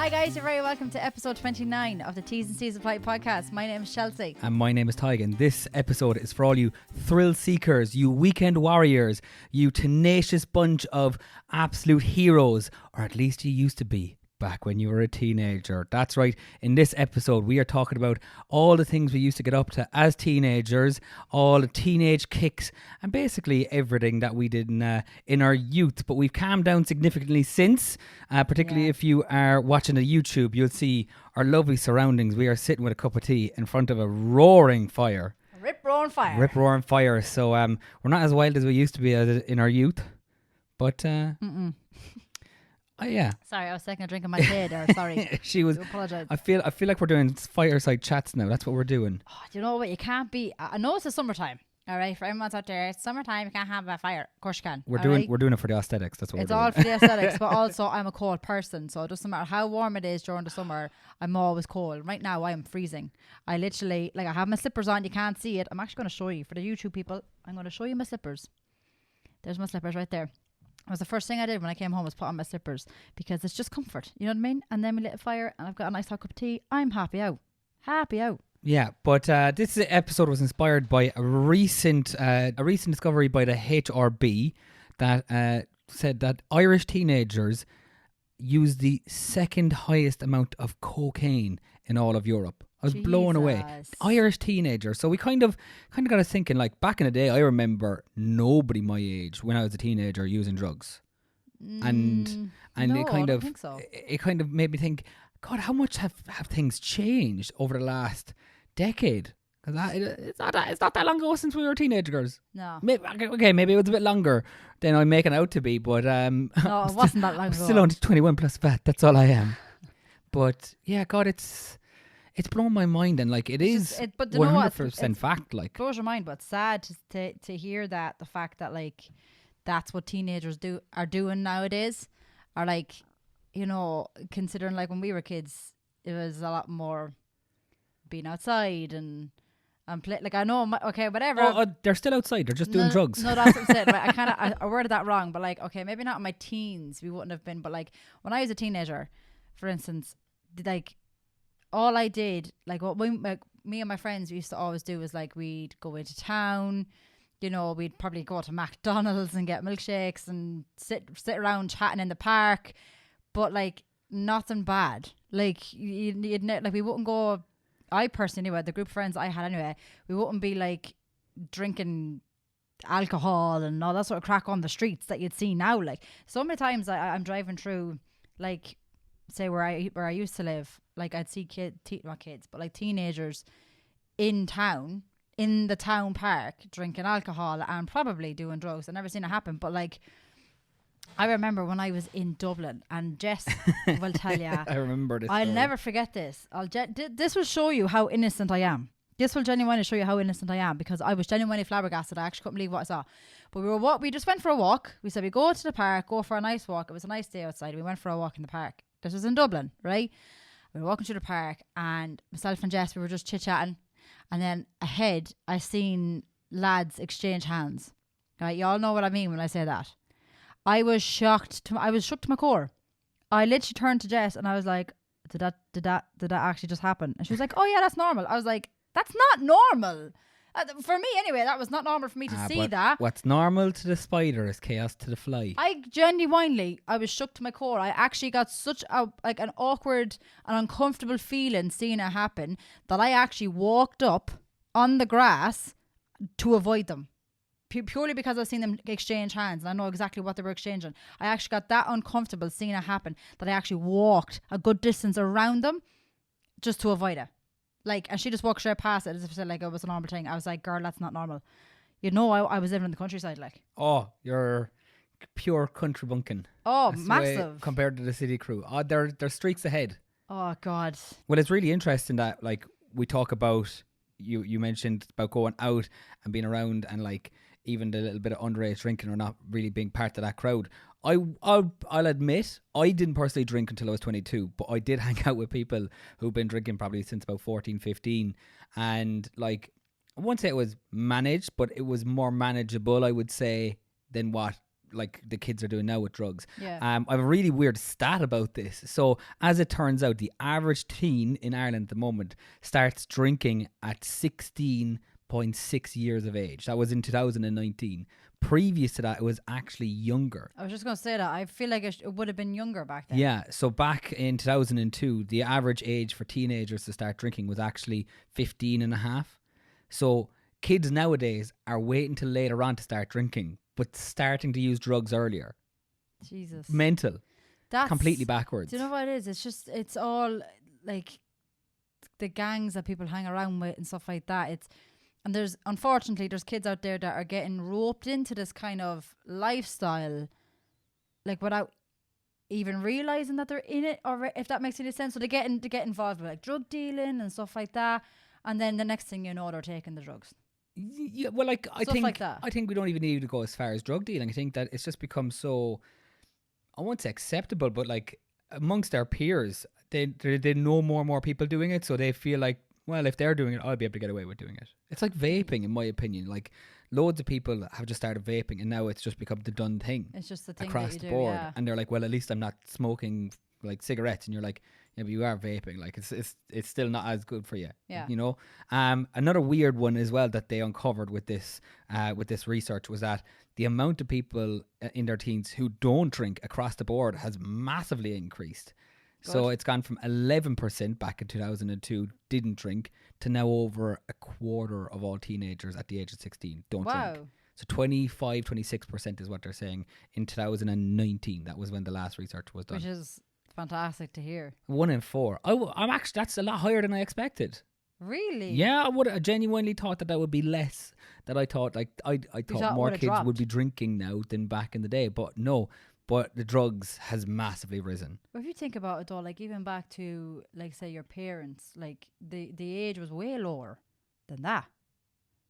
Hi guys, you're very welcome to episode 29 of the T's and C's Apply podcast. My name is Chelsea. And my name is Tygan. This episode is for all you thrill seekers, you weekend warriors, you tenacious bunch of absolute heroes, or at least you used to be back when you were a teenager. That's right. In this episode, we are talking about all the things we used to get up to as teenagers, all the teenage kicks, and basically everything that we did in our youth. But we've calmed down significantly since, particularly if you are watching the YouTube, you'll see our lovely surroundings. We are sitting with a cup of tea in front of a roaring fire. Rip-roaring fire. Rip-roaring fire. So we're not as wild as we used to be in our youth. But yeah. Sorry, I was taking a drink of my tea there. Sorry. She was. I apologise. I feel like we're doing fireside chats now. That's what we're doing. Oh, do you know what? You can't be. I know it's the summertime. All right, for everyone's out there, it's summertime. You can't have a fire. Of course you can. We're doing it for the aesthetics. That's what it's we're doing. all for the aesthetics, but also I'm a cold person, so it doesn't matter how warm it is during the summer. I'm always cold. Right now, I am freezing. I literally I have my slippers on. You can't see it. I'm actually going to show you for the YouTube people. I'm going to show you my slippers. There's my slippers right there. It was the first thing I did when I came home was put on my slippers because it's just comfort. You know what I mean? And then we lit a fire and I've got a nice hot cup of tea. I'm happy out. Happy out. Yeah, but this episode was inspired by a recent discovery by the HRB that said that Irish teenagers use the second highest amount of cocaine in all of Europe. I was blown away. Irish teenagers. So we kind of got us thinking, like, back in the day, I remember nobody my age when I was a teenager using drugs. And no, it kind I of don't think so. It kind of made me think, God, how much have things changed over the last decade? Because it's not that long ago since we were teenagers. No. Maybe it was a bit longer than I'm making out to be, but no, it wasn't that long I'm ago. still only 21 plus fat. That's all I am. But yeah, God, it's blown my mind, and like it is but you know what? 100% fact. Like, blows your mind, but it's sad to hear that the fact that like that's what teenagers are doing nowadays, are like, you know, considering like when we were kids, it was a lot more being outside and play. Like I know, whatever. Oh, they're still outside. They're just doing drugs. No, that's what I'm saying. Right? I worded that wrong, but like, okay, maybe not in my teens we wouldn't have been, but like when I was a teenager, for instance, like all I did, like what me and my friends used to always do was like we'd go into town, you know, we'd probably go to McDonald's and get milkshakes and sit around chatting in the park, but like nothing bad. Like you'd like we wouldn't go. I personally, anyway, the group of friends I had anyway, we wouldn't be like drinking alcohol and all that sort of crack on the streets that you'd see now. Like so many times I'm driving through, like say where I used to live, like I'd see not kids, but like teenagers in town, in the town park, drinking alcohol and probably doing drugs. I've never seen it happen, but like I remember when I was in Dublin, and Jess will tell you. I remember this. I'll story. never forget this. This will show you how innocent I am. This will genuinely show you how innocent I am, because I was genuinely flabbergasted. I actually couldn't believe what I saw. But we just went for a walk. We said we go to the park, go for a nice walk. It was a nice day outside. We went for a walk in the park. This was in Dublin, right? We were walking through the park, and myself and Jess, we were just chit-chatting. And then ahead, I seen lads exchange hands. Right? You all know what I mean when I say that. I was shocked to my core. I literally turned to Jess and I was like, did that actually just happen? And she was like, oh yeah, that's normal. I was like, that's not normal. For me anyway, that was not normal for me to see that. What's normal to the spider is chaos to the fly. I was shook to my core. I actually got such an awkward and uncomfortable feeling seeing it happen that I actually walked up on the grass to avoid them. Purely because I've seen them exchange hands and I know exactly what they were exchanging. I actually got that uncomfortable seeing it happen that I actually walked a good distance around them just to avoid it. Like, and she just walked straight past it as if it said like it was a normal thing. I was like, girl, that's not normal. You know, I was living in the countryside, like. Oh, you're pure country bunking. Oh, that's massive. Compared to the city crew. Oh, they're streaks ahead. Oh, God. Well, it's really interesting that, like, we talk about, you mentioned about going out and being around and, like, even the little bit of underage drinking or not really being part of that crowd. I'll admit, I didn't personally drink until I was 22, but I did hang out with people who've been drinking probably since about 14, 15. And like, I won't say it was managed, but it was more manageable, I would say, than what like the kids are doing now with drugs. Yeah. I have a really weird stat about this. So as it turns out, the average teen in Ireland at the moment starts drinking at 16.6 years of age. That was in 2019. Previous to that, it was actually younger. I was just going to say that. I feel like it would have been younger back then. Yeah, so back in 2002, the average age for teenagers to start drinking was actually 15 and a half. So kids nowadays are waiting till later on to start drinking, but starting to use drugs earlier. Jesus. Mental. That's Completely backwards. Do you know what it is? It's all like the gangs that people hang around with and stuff like that. And unfortunately there's kids out there that are getting roped into this kind of lifestyle, like without even realizing that they're in it, or if that makes any sense. So they get involved with like drug dealing and stuff like that, and then the next thing you know, they're taking the drugs. Yeah, well, like I Stuff think like that. I think we don't even need to go as far as drug dealing. I think that it's just become so, I won't say acceptable, but like amongst our peers, they know more and more people doing it, so they feel like, well, if they're doing it, I'll be able to get away with doing it. It's like vaping, in my opinion. Like loads of people have just started vaping, and now it's just become the done thing. It's just the thing across that the you do, board, yeah. and they're like, well, at least I'm not smoking like cigarettes, and you're like, yeah, but you are vaping. Like it's still not as good for you. Yeah. You know. Another weird one as well that they uncovered with this research was that the amount of people in their teens who don't drink across the board has massively increased. So Good. it's gone from 11% back in 2002 didn't drink to now over a quarter of all teenagers at the age of 16 don't Wow. drink. So 26% is what they're saying in 2019. That was when the last research was done. Which is fantastic to hear. 1 in 4. I'm actually, that's a lot higher than I expected. Really? Yeah, I genuinely thought that would be less. That I thought I thought thought it more would've kids would dropped. be drinking now than back in the day, but no. But the drugs has massively risen. But if you think about it though, like even back to like say your parents, like the age was way lower than that.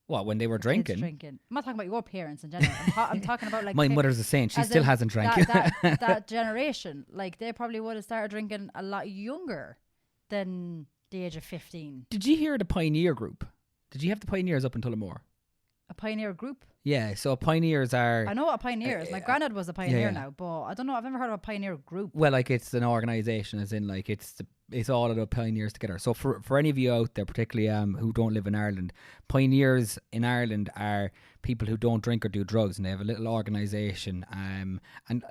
What, when they were for kids drinking? drinking. I'm not talking about your parents in general. I'm talking about like My mother's a saint. She as still in hasn't drank. that generation. Like they probably would have started drinking a lot younger than the age of 15. Did you hear the Pioneer group? Did you have the Pioneers up in Tullamore? A pioneer group. Yeah, so Pioneers are... I know what a pioneer is. My granddad was a pioneer yeah. now, but I don't know. I've never heard of a pioneer group. Well, like it's an organisation, as in like it's all of the pioneers together. So for any of you out there, particularly who don't live in Ireland, pioneers in Ireland are people who don't drink or do drugs, and they have a little organisation. And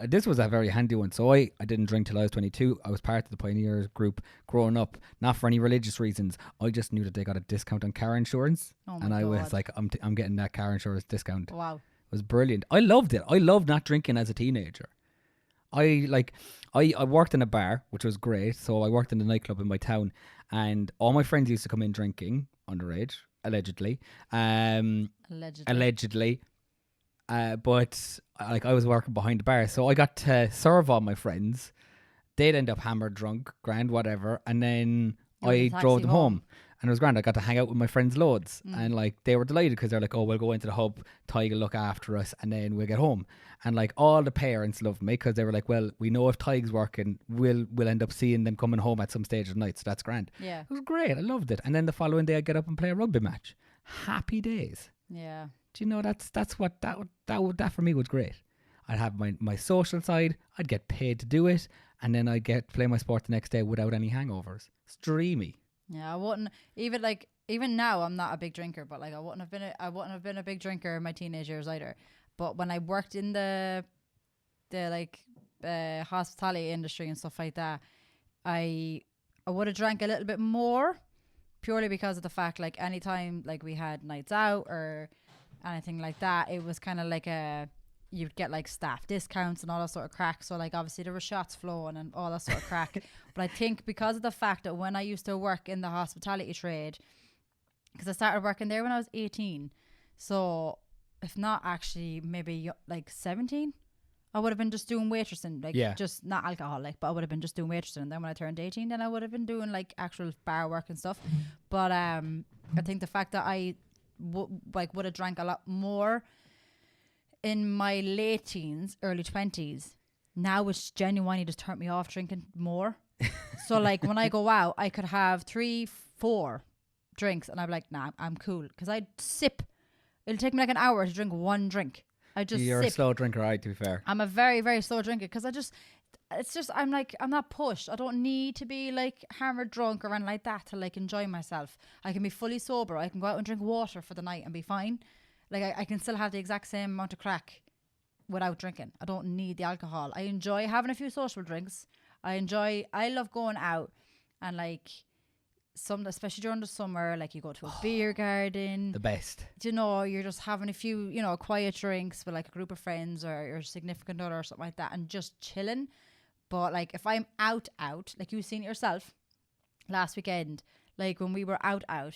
this was a very handy one. So I didn't drink till I was 22. I was part of the pioneers group growing up, not for any religious reasons. I just knew that they got a discount on car insurance, Oh my and I was God. like, I'm getting that car insurance discount. Wow. It was brilliant. I loved it. I loved not drinking as a teenager. I worked in a bar, which was great. So I worked in the nightclub in my town, and all my friends used to come in drinking underage, allegedly. Allegedly. But like I was working behind the bar, so I got to serve all my friends. They'd end up hammered, drunk, grand, whatever, and then You were the I taxi drove them home. home. And it was grand. I got to hang out with my friends loads. And like they were delighted because they're like, oh, we'll go into the hub, Ty will look after us, and then we'll get home. And like all the parents loved me because they were like, well, we know if Ty's working, we'll end up seeing them coming home at some stage of the night. So that's grand. Yeah. It was great. I loved it. And then the following day I'd get up and play a rugby match. Happy days. Yeah. Do you know that's what that for me was great. I'd have my social side, I'd get paid to do it, and then I'd get play my sport the next day without any hangovers. It's dreamy. Yeah, I wouldn't even now. I'm not a big drinker, but like I wouldn't have been a big drinker in my teenage years either. But when I worked in the hospitality industry and stuff like that, I would have drank a little bit more, purely because of the fact like anytime like we had nights out or anything like that, it was kind of like you'd get like staff discounts and all that sort of crack. So like obviously there were shots flowing and all that sort of crack. But I think because of the fact that when I used to work in the hospitality trade, because I started working there when I was 18, so if not actually maybe like 17, I would have been just doing waitressing, like just not alcoholic, but I would have been just doing waitressing. And then when I turned 18, then I would have been doing like actual bar work and stuff. But I think the fact that I would have drank a lot more in my late teens, early 20s, now it's genuinely just turned me off drinking more. So like when I go out, I could have 3-4 drinks and I'm like, nah, I'm cool. Because I'd sip. It'll take me like an hour to drink one drink. I just You're a sip. slow drinker, right? To be fair. I'm a very, very slow drinker because it's just, I'm not pushed. I don't need to be like hammered drunk or anything like that to like enjoy myself. I can be fully sober. I can go out and drink water for the night and be fine. Like I can still have the exact same amount of crack without drinking. I don't need the alcohol. I enjoy having a few social drinks. I love going out and like especially during the summer, like you go to a beer garden. The best. You know, you're just having a few, you know, quiet drinks with like a group of friends or your significant other or something like that and just chilling. But like if I'm out, like you've seen it yourself last weekend, like when we were out, I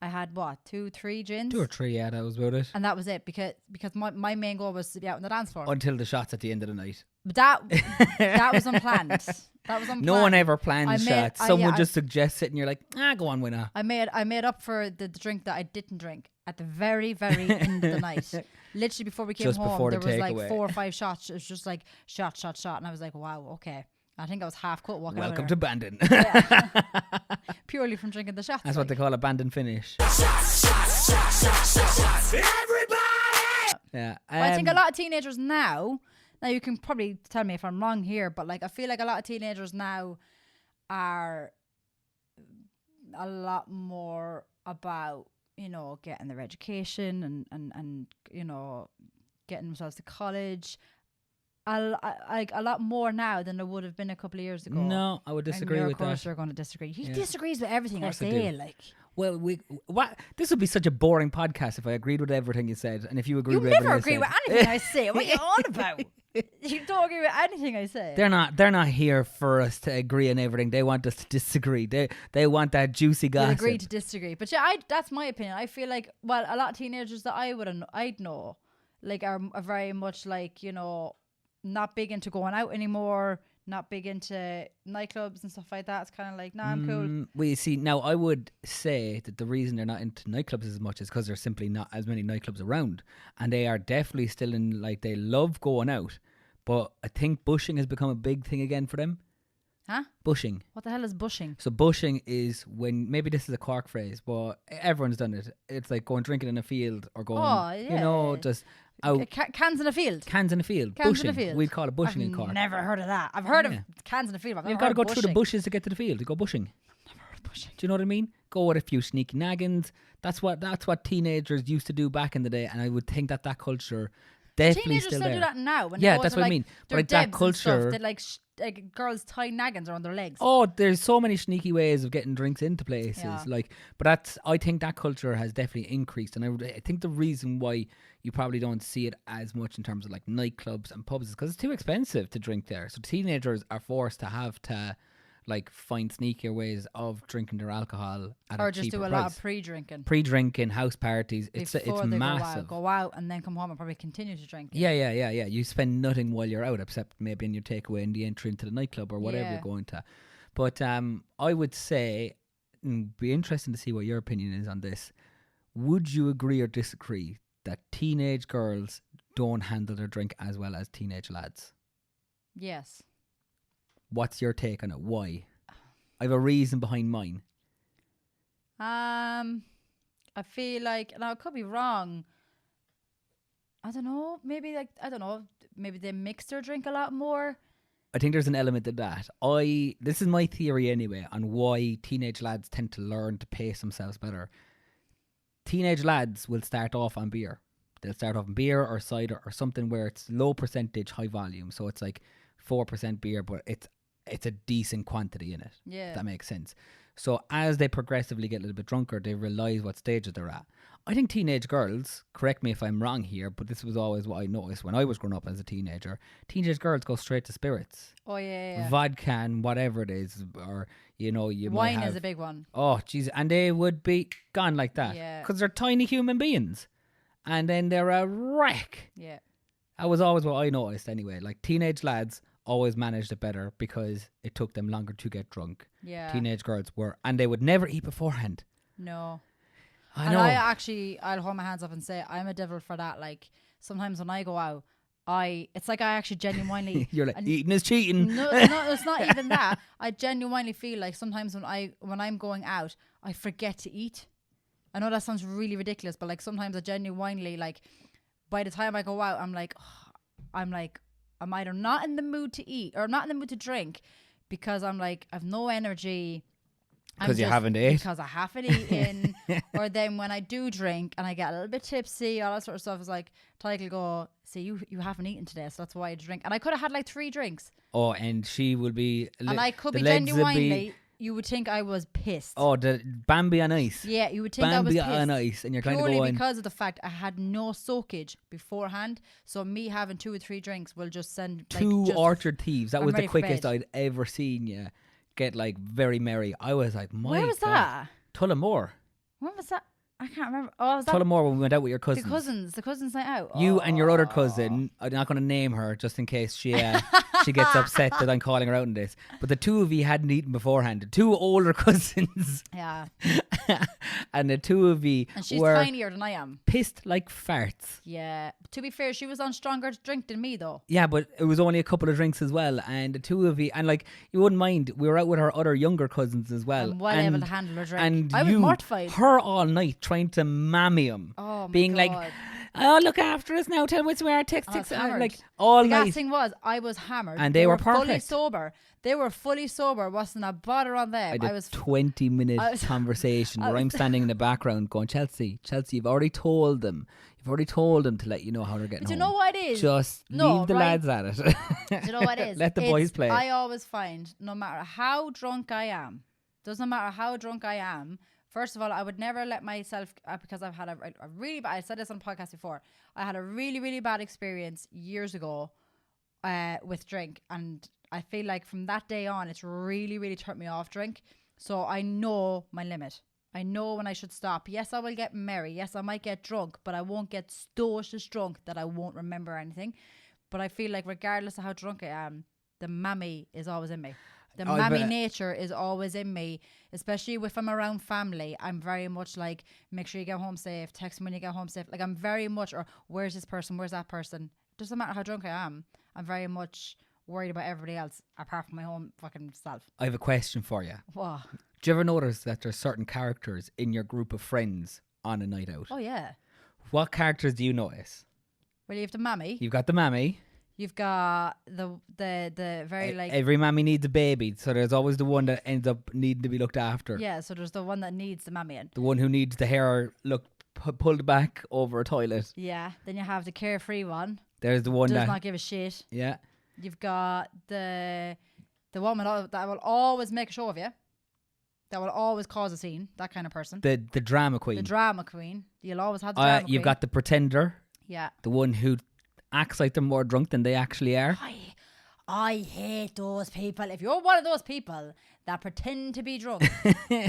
had what, 2-3 gins? 2 or 3, yeah, that was about it. And that was it because my main goal was to be out on the dance floor. Until the shots at the end of the night. But that was unplanned. That was unplanned. No one ever plans shots. Someone just suggests it and you're like, go on, winner. I made up for the drink that I didn't drink at the very, very end of the night. Literally before we came Just home, there was like takeaway. 4 or 5 shots. It was just like shot. And I was like, wow, okay. I think I was half cut walking out Welcome of to there. Bandon. Purely from drinking the shots. That's what they call a Bandon finish. Everybody! Yeah. Well, I think a lot of teenagers now you can probably tell me if I'm wrong here, but like I feel like a lot of teenagers now are a lot more about, you know, getting their education and you know, getting themselves to college. Like a lot more now than there would have been a couple of years ago. No, I would disagree with Of course, that. you're going to disagree. He Yeah. disagrees with everything I Course I say. do. Like Well, this would be such a boring podcast if I agreed with everything you said, and if you agreed you with never everything agree I with said. anything I say. What are you on about? You don't agree with anything I say. They're not here for us to agree on everything. They want us to disagree. They want that juicy You'll gossip. agree to disagree, but yeah, that's my opinion. I feel like, well, a lot of teenagers that I'd know, like are very much like, you know, not big into going out anymore, not big into nightclubs and stuff like that. It's kind of like, nah, I'm cool. We see now. I would say that the reason they're not into nightclubs as much is because there's simply not as many nightclubs around, and they are definitely still in. Like they love going out, but I think bushing has become a big thing again for them. Huh? Bushing. What the hell is bushing? So bushing is when, maybe this is a Cork phrase, but everyone's done it. It's like going drinking in a field or going, Oh, you know, yeah. just out. Cans in a field. Cans in a field. Cans bushing. in a field. We'd call it bushing in Cork. I've never heard of that. I've heard Yeah. of cans in a field. I've You've never got to heard go of through the bushing. bushes to get to the field. You go bushing. Bushing. Do you know what I mean? Go with a few sneaky naggins. That's what teenagers used to do back in the day, and I would think that culture definitely Teenagers still still there. do that now. When Yeah, they go that's to, what I like, mean. their Like that debs and stuff, culture. they like girls tie naggins around their legs. Oh, there's so many sneaky ways of getting drinks into places. Yeah. But I think that culture has definitely increased, and I think the reason why you probably don't see it as much in terms of like nightclubs and pubs is because it's too expensive to drink there. So teenagers are forced to have to like find sneakier ways of drinking their alcohol at or a just cheaper do a price. lot of pre-drinking. Pre-drinking, house parties. It's before they massive. Go out and then come home and probably continue to drink. Yeah. You spend nothing while you're out, except maybe in your takeaway in the entry into the nightclub or whatever Yeah. you're going to. But I would say, it'd be interesting to see what your opinion is on this. Would you agree or disagree that teenage girls don't handle their drink as well as teenage lads? Yes. What's your take on it? Why? I have a reason behind mine. I feel like, now I could be wrong. I don't know. Maybe Maybe they mix their drink a lot more. I think there's an element of that. This is my theory anyway on why teenage lads tend to learn to pace themselves better. Teenage lads will start off on beer. They'll start off on beer or cider or something where it's low percentage, high volume. So it's like 4% beer, but it's a decent quantity in it. Yeah. If that makes sense. So as they progressively get a little bit drunker, they realise what stages they're at. I think teenage girls, correct me if I'm wrong here, but this was always what I noticed when I was growing up as a teenager. Teenage girls go straight to spirits. Oh yeah. Vodka and whatever it is, or you might Wine have, is a big one. oh jeez, and they would be gone like that Yeah. because they're tiny human beings, and then they're a wreck. Yeah. That was always what I noticed anyway. Like teenage lads always managed it better because it took them longer to get drunk. Yeah. Teenage girls were, and they would never eat beforehand. No. I And know. I'll hold my hands up and say I'm a devil for that. Like sometimes when I go out, it's like I actually genuinely You're like, and- eating is cheating. No, it's not even that. I genuinely feel like sometimes when I'm going out, I forget to eat. I know that sounds really ridiculous, but like sometimes I genuinely like by the time I go out, I'm like, I'm either not in the mood to eat or not in the mood to drink because I'm like, I've no energy. Because you haven't ate. Because I haven't eaten. Or then when I do drink and I get a little bit tipsy, all that sort of stuff, is like, Tyke will go, see, you haven't eaten today, so that's why I drink. And I could have had like 3 drinks. Oh, and she will be... And I could be genuinely... You would think I was pissed. Oh, the Bambi on ice. Yeah, you would think I was pissed. Bambi on ice. And you're kind of Purely going... because of the fact I had no soakage beforehand. So me having 2 or 3 drinks will just send... Like, 2 Orchard Thieves. That I'm was the ready for quickest bed. I'd ever seen you get like very merry. I was like, my Where was God. that? Tullamore. When was that? I can't remember. Oh, was that Tullamore when we went out with your the cousins. cousins night out? You and your other Oh. cousin. I'm not going to name her just in case she gets upset that I'm calling her out in this. But the 2 of you hadn't eaten beforehand. The 2 older cousins. Yeah. And the 2 of you And she's were tinier than I am. pissed like farts. Yeah. To be fair, she was on stronger drink than me though. Yeah, but it was only a couple of drinks as well. And the 2 of you, and like, you wouldn't mind, we were out with her other younger cousins as well. I'm well able to handle her drink. And I was you, mortified. her all night trying to mammy him. Oh my being God. like, oh, look after us now, tell me where text, I was text, hammered. like all The gas night. thing was, I was hammered. And they were fully perfect. sober. They were fully sober. Wasn't a bother on them. I did was 20-minute I was- conversation I where I'm was- standing in the background going, Chelsea, you've already told them. You've already told them to let you know how they're getting But you home. know what it is? Just No, leave the right? lads at it. Do you know what it is? Let the boys play. I always find, no matter how drunk I am, doesn't matter how drunk I am, first of all, I would never let myself, because I've had a really bad, I said this on a podcast before, I had a really, really bad experience years ago with drink. And I feel like from that day on, it's really, really turned me off drink. So I know my limit. I know when I should stop. Yes, I will get merry. Yes, I might get drunk, but I won't get stocious drunk that I won't remember anything. But I feel like regardless of how drunk I am, the mammy is always in me. The mammy nature is always in me, especially if I'm around family. I'm very much like, make sure you get home safe, text me when you get home safe. Like I'm very much, or where's this person, where's that person? Doesn't matter how drunk I am, I'm very much worried about everybody else apart from my own fucking self. I have a question for you. Whoa. Do you ever notice that there's certain characters in your group of friends on a night out? Oh yeah. What characters do you notice? Well, you have the mammy. You've got the mammy. You've got the very like Every mammy needs a baby, so there's always the one that ends up needing to be looked after. yeah. So there's the one that needs the mammy in. The one who needs the hair pulled back over a toilet. Yeah. Then you have the carefree one. There's the one Does that not give a shit. yeah. You've got the woman that will always make a show of you. That will always cause a scene. That kind of person. The drama queen. The drama queen. You'll always have the drama queen. You've got the pretender, yeah. the one who acts like they're more drunk than they actually are. I hate those people. If you're one of those people that pretend to be drunk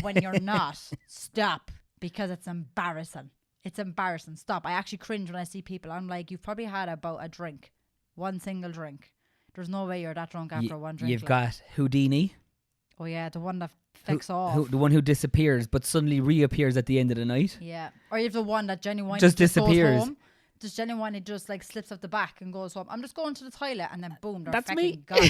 when you're not, stop, because it's embarrassing. It's embarrassing. Stop. I actually cringe when I see people. I'm like, you've probably had about a drink, one single drink. There's no way you're that drunk after one drink. You've like. got Houdini. Oh yeah, the one that flicks off. The one who disappears but suddenly reappears at the end of the night. Yeah. Or you have the one that genuinely Just goes disappears. home. Just genuinely just like slips up the back and goes home. I'm just going to the toilet, and then boom, they're That's fucking me. gone.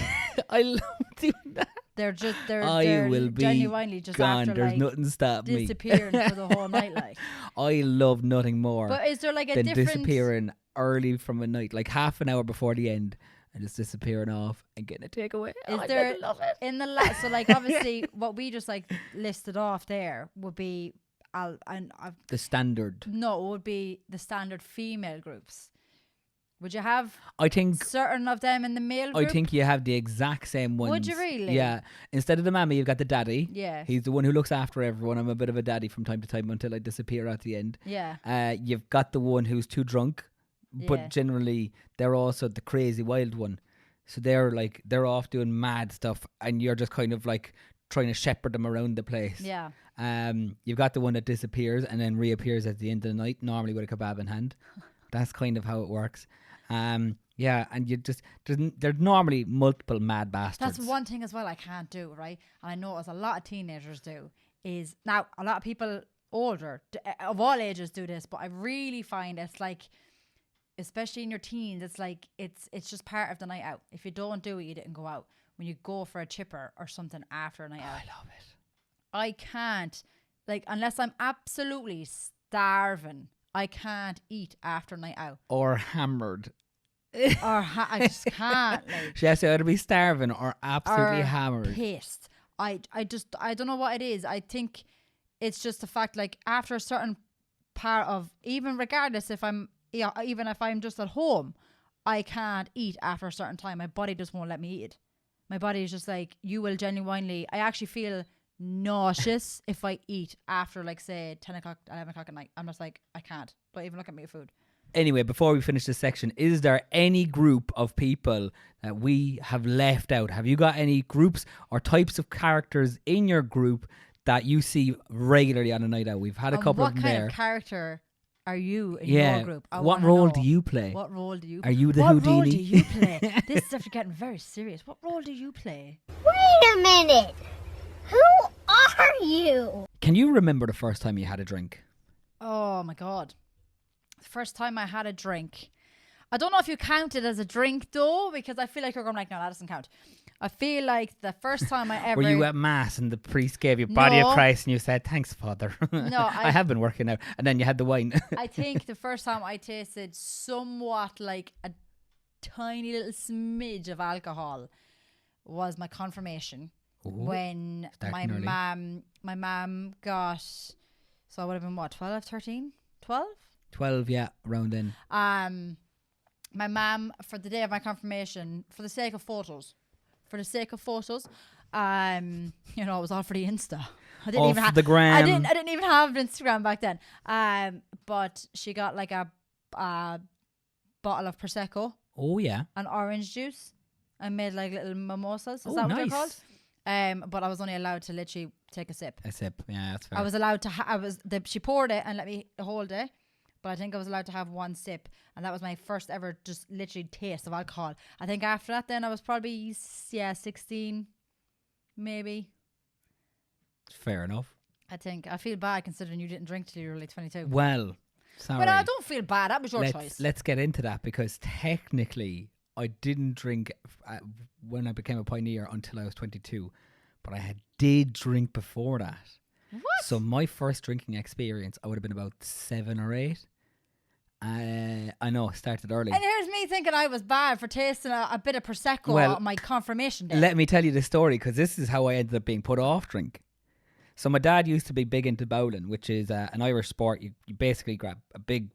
I love doing that. They're will be genuinely just gone. after There's like nothing stopping me. disappearing for the whole night. Like, I love nothing more but is there like a than different? disappearing early from a night, like half an hour before the end, and just disappearing off and getting a takeaway. Is I there love it. in the so like obviously what we just like listed off there would be The standard. no, it would be the standard female groups. Would you have I think certain of them in the male group? I think you have the exact same ones. Would you really? Yeah. Instead of the mammy, you've got the daddy. Yeah. He's the one who looks after everyone. I'm a bit of a daddy from time to time until I disappear at the end. Yeah. You've got the one who's too drunk, Yeah. but generally they're also the crazy wild one. So they're off doing mad stuff, and you're just kind of like trying to shepherd them around the place. Yeah. You've got the one that disappears and then reappears at the end of the night, normally with a kebab in hand. That's kind of how it works. Yeah, and you just there's normally multiple mad bastards. That's one thing as well I can't do, right? And I know as a lot of teenagers do, is now a lot of people older of all ages do this, but I really find it's like, especially in your teens, it's like it's just part of the night out. If you don't do it, you didn't go out. When you go for a chipper or something after a night out, I love it. I can't, like, unless I'm absolutely starving, I can't eat after a night out. Or hammered. I just can't. Like, She has to either be starving or absolutely or hammered. pissed. I don't know what it is. I think it's just the fact, like, after a certain part of, even regardless if I'm, even if I'm just at home, I can't eat after a certain time. My body just won't let me eat. My body is just like, you will genuinely, I actually feel nauseous if I eat after, like, say 10 o'clock, 11 o'clock at night. I'm just like, I can't. Don't even look at me with food. Anyway, before we finish this section, is there any group of people that we have left out? Have you got any groups or types of characters in your group that you see regularly on a night out? We've had a couple of them What kind there. of character are you in Yeah. your group? I What wanna role know. do you play? What role do you Are you the What Houdini? role do you play? This is after getting very serious. What role do you play? Wait a minute. Who are you? Can you remember the first time you had a drink? Oh my god. The first time I had a drink. I don't know if you count it as a drink though, because I feel like you're going like, no, that doesn't count. I feel like the first time I ever Were you at mass and the priest gave you body No. of Christ and you said, thanks, Father? No, I have been working out. And then you had the wine. I think the first time I tasted somewhat like a tiny little smidge of alcohol was my confirmation. Ooh, When starting early. my mum got, so I would have been what, 12, 13? 12? 12, yeah, around then. My mum, for the day of my confirmation, for the sake of photos, you know, it was all for the Insta. I didn't Off even have the gram. I didn't even have Instagram back then. But she got like a bottle of prosecco Oh, yeah. and orange juice, and made like little mimosas. Is Oh, that what they're nice. called? But I was only allowed to literally take a sip. A sip. Yeah, that's fair. I was allowed to. She poured it and let me hold it, but I think I was allowed to have one sip, and that was my first ever just literally taste of alcohol. I think after that, then I was probably 16, maybe. Fair enough. I think I feel bad considering you didn't drink till you were like 22. Well, sorry. But I don't feel bad. That was your choice. Let's get into that, because technically I didn't drink when I became a pioneer until I was 22, but I did drink before that. What? So my first drinking experience, I would have been about 7 or 8. I know, started early. And here's me thinking I was bad for tasting a bit of prosecco Well, on my confirmation day. Let me tell you the story, because this is how I ended up being put off drink. So my dad used to be big into bowling, which is an Irish sport. You basically grab a big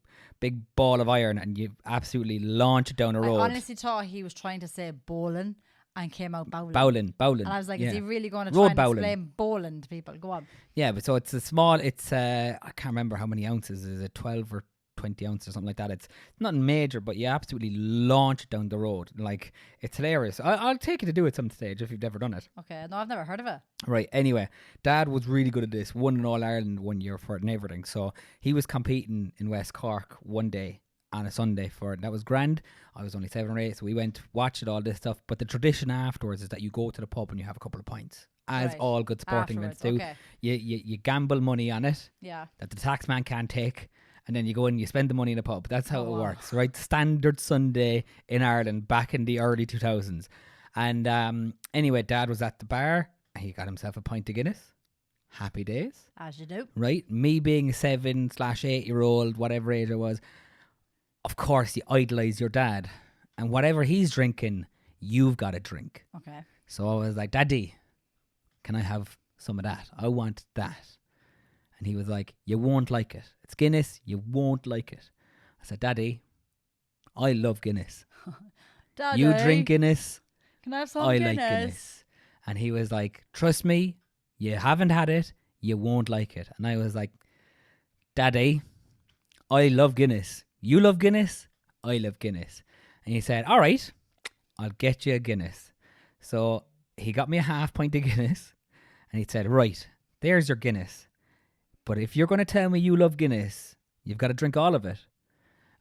ball of iron and you absolutely launch it down a road. I honestly thought he was trying to say bowling and came out bowling. Bowling. And I was like, yeah. is he really going to Road try and bowling. explain bowling to people? Go on. Yeah, but so it's a small, I can't remember how many ounces. Is it 12 or 20 ounces or something like that? It's nothing major, but you absolutely launch it down the road. Like, it's hilarious. I'll take you to do it some stage if you've never done it. Okay, no, I've never heard of it. Right, anyway, Dad was really good at this. Won an All-Ireland one year for it and everything. So he was competing in West Cork one day on a Sunday for it. That was grand. I was only 7 or 8, so we went, watched it, all this stuff. But the tradition afterwards is that you go to the pub and you have a couple of pints, as Right. all good sporting events do. Okay. You gamble money on it Yeah. that the tax man can't take, and then you go in and you spend the money in the pub. That's how Oh, it wow. works, right? Standard Sunday in Ireland back in the early 2000s. And anyway, Dad was at the bar and he got himself a pint of Guinness. Happy days, As you do. right? Me being a 7/8-year-old, whatever age I was, of course you idolise your dad, and whatever he's drinking, you've got to drink. Okay. So I was like, Daddy, can I have some of that? I want that. And he was like, you won't like it. It's Guinness, you won't like it. I said, Daddy, I love Guinness. Daddy, You drink Guinness, Can I have some I Guinness? like Guinness. And he was like, trust me, you haven't had it, you won't like it. And I was like, Daddy, I love Guinness. You love Guinness, I love Guinness. And he said, all right, I'll get you a Guinness. So he got me a half pint of Guinness and he said, right, there's your Guinness. But if you're going to tell me you love Guinness, you've got to drink all of it.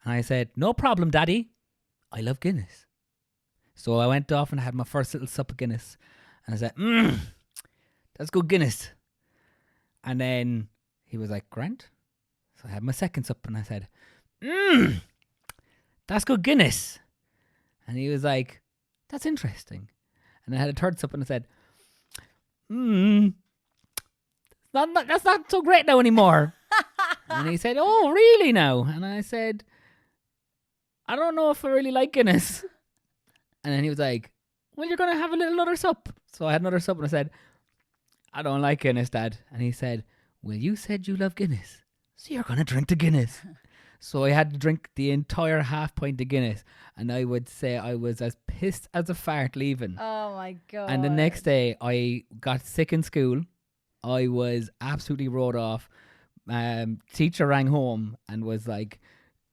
And I said, no problem, Daddy. I love Guinness. So I went off and had my first little sup of Guinness. And I said, that's good Guinness. And then he was like, Grant. So I had my second sup and I said, that's good Guinness. And he was like, that's interesting. And I had a third sup and I said, that's not so great now anymore. And he said, "Oh, really now?" And I said, "I don't know if I really like Guinness." And then he was like, "Well, you're going to have a little other sup." So I had another sup and I said, "I don't like Guinness, Dad." And he said, "Well, you said you love Guinness, so you're going to drink the Guinness." So I had to drink the entire half pint of Guinness. And I would say I was as pissed as a fart leaving. Oh my God. And the next day I got sick in school. I was absolutely wrote off. Teacher rang home and was like,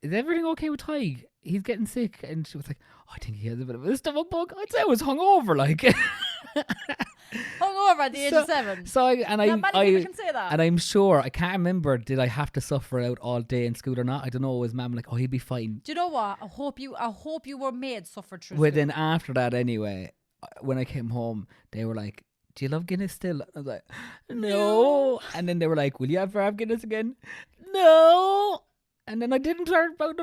"Is everything okay with Tig? He's getting sick." And she was like, "Oh, I think he has a bit of a stomach bug." I'd say I was hungover, like. Hungover at the age of 7. So Not many people can say that. And I'm sure, I can't remember, did I have to suffer out all day in school or not? I don't know. Was Mum like, "Oh, he'll be fine"? Do you know what? I hope you were made suffer through Well, school. then after that, anyway, when I came home, they were like, "Do you love Guinness still?" I was like, "No." And then they were like, "Will you ever have Guinness again?" "No." And then I didn't for about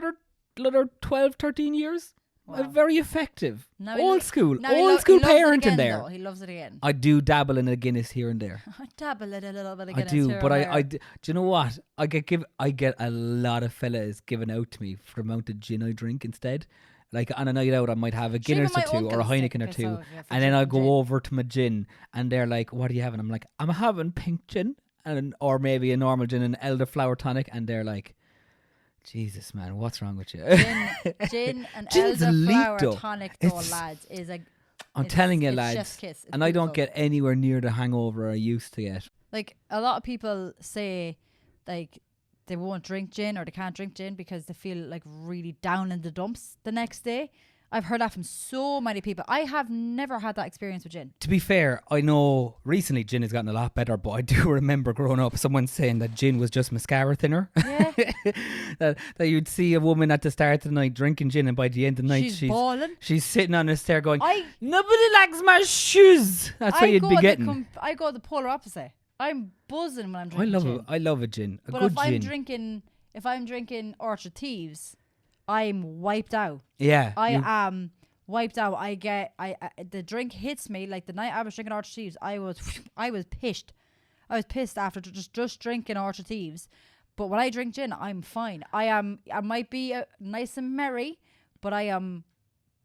another 12, 13 years. Wow. Very effective. Now Old school now he school loves it parenting again, there. though. He loves it again. I do dabble in a Guinness here and there. I dabble in a little bit of I Guinness do, here but and do you know what? I get a lot of fellas given out to me for the amount of gin I drink instead. Like on a night out, I might have a Sure, even Guinness or my two or a uncle's Heineken or piss two, off, yeah, for and then gin I'll and go gin. over to my gin, and they're like, "What are you having?" I'm like, "I'm having pink gin, or maybe a normal gin, an elderflower tonic," and they're like, "Jesus, man, what's wrong with you?" Gin and Gin's elderflower elite, though. tonic, though, It's- lads, is a. I'm it's- telling you, it's lads, chef's kiss. It's and I don't beautiful. get anywhere near the hangover I used to get. Like a lot of people say, like they won't drink gin or they can't drink gin because they feel like really down in the dumps the next day. I've heard that from so many people. I have never had that experience with gin. To be fair, I know recently gin has gotten a lot better, but I do remember growing up someone saying that gin was just mascara thinner. Yeah, that you'd see a woman at the start of the night drinking gin, and by the end of the night she's balling. she's sitting on a stair going, I "Nobody likes my shoes." That's what you'd be getting. I go the polar opposite. I'm buzzing when I'm I drinking love gin. it. I love a gin. A But good if gin. I'm drinking Orchard Thieves, I'm wiped out. Yeah. I you- am wiped out. The drink hits me like the night I was drinking Orchard Thieves. I was pissed. I was pissed after just drinking Orchard Thieves. But when I drink gin, I'm fine. I might be nice and merry, but I am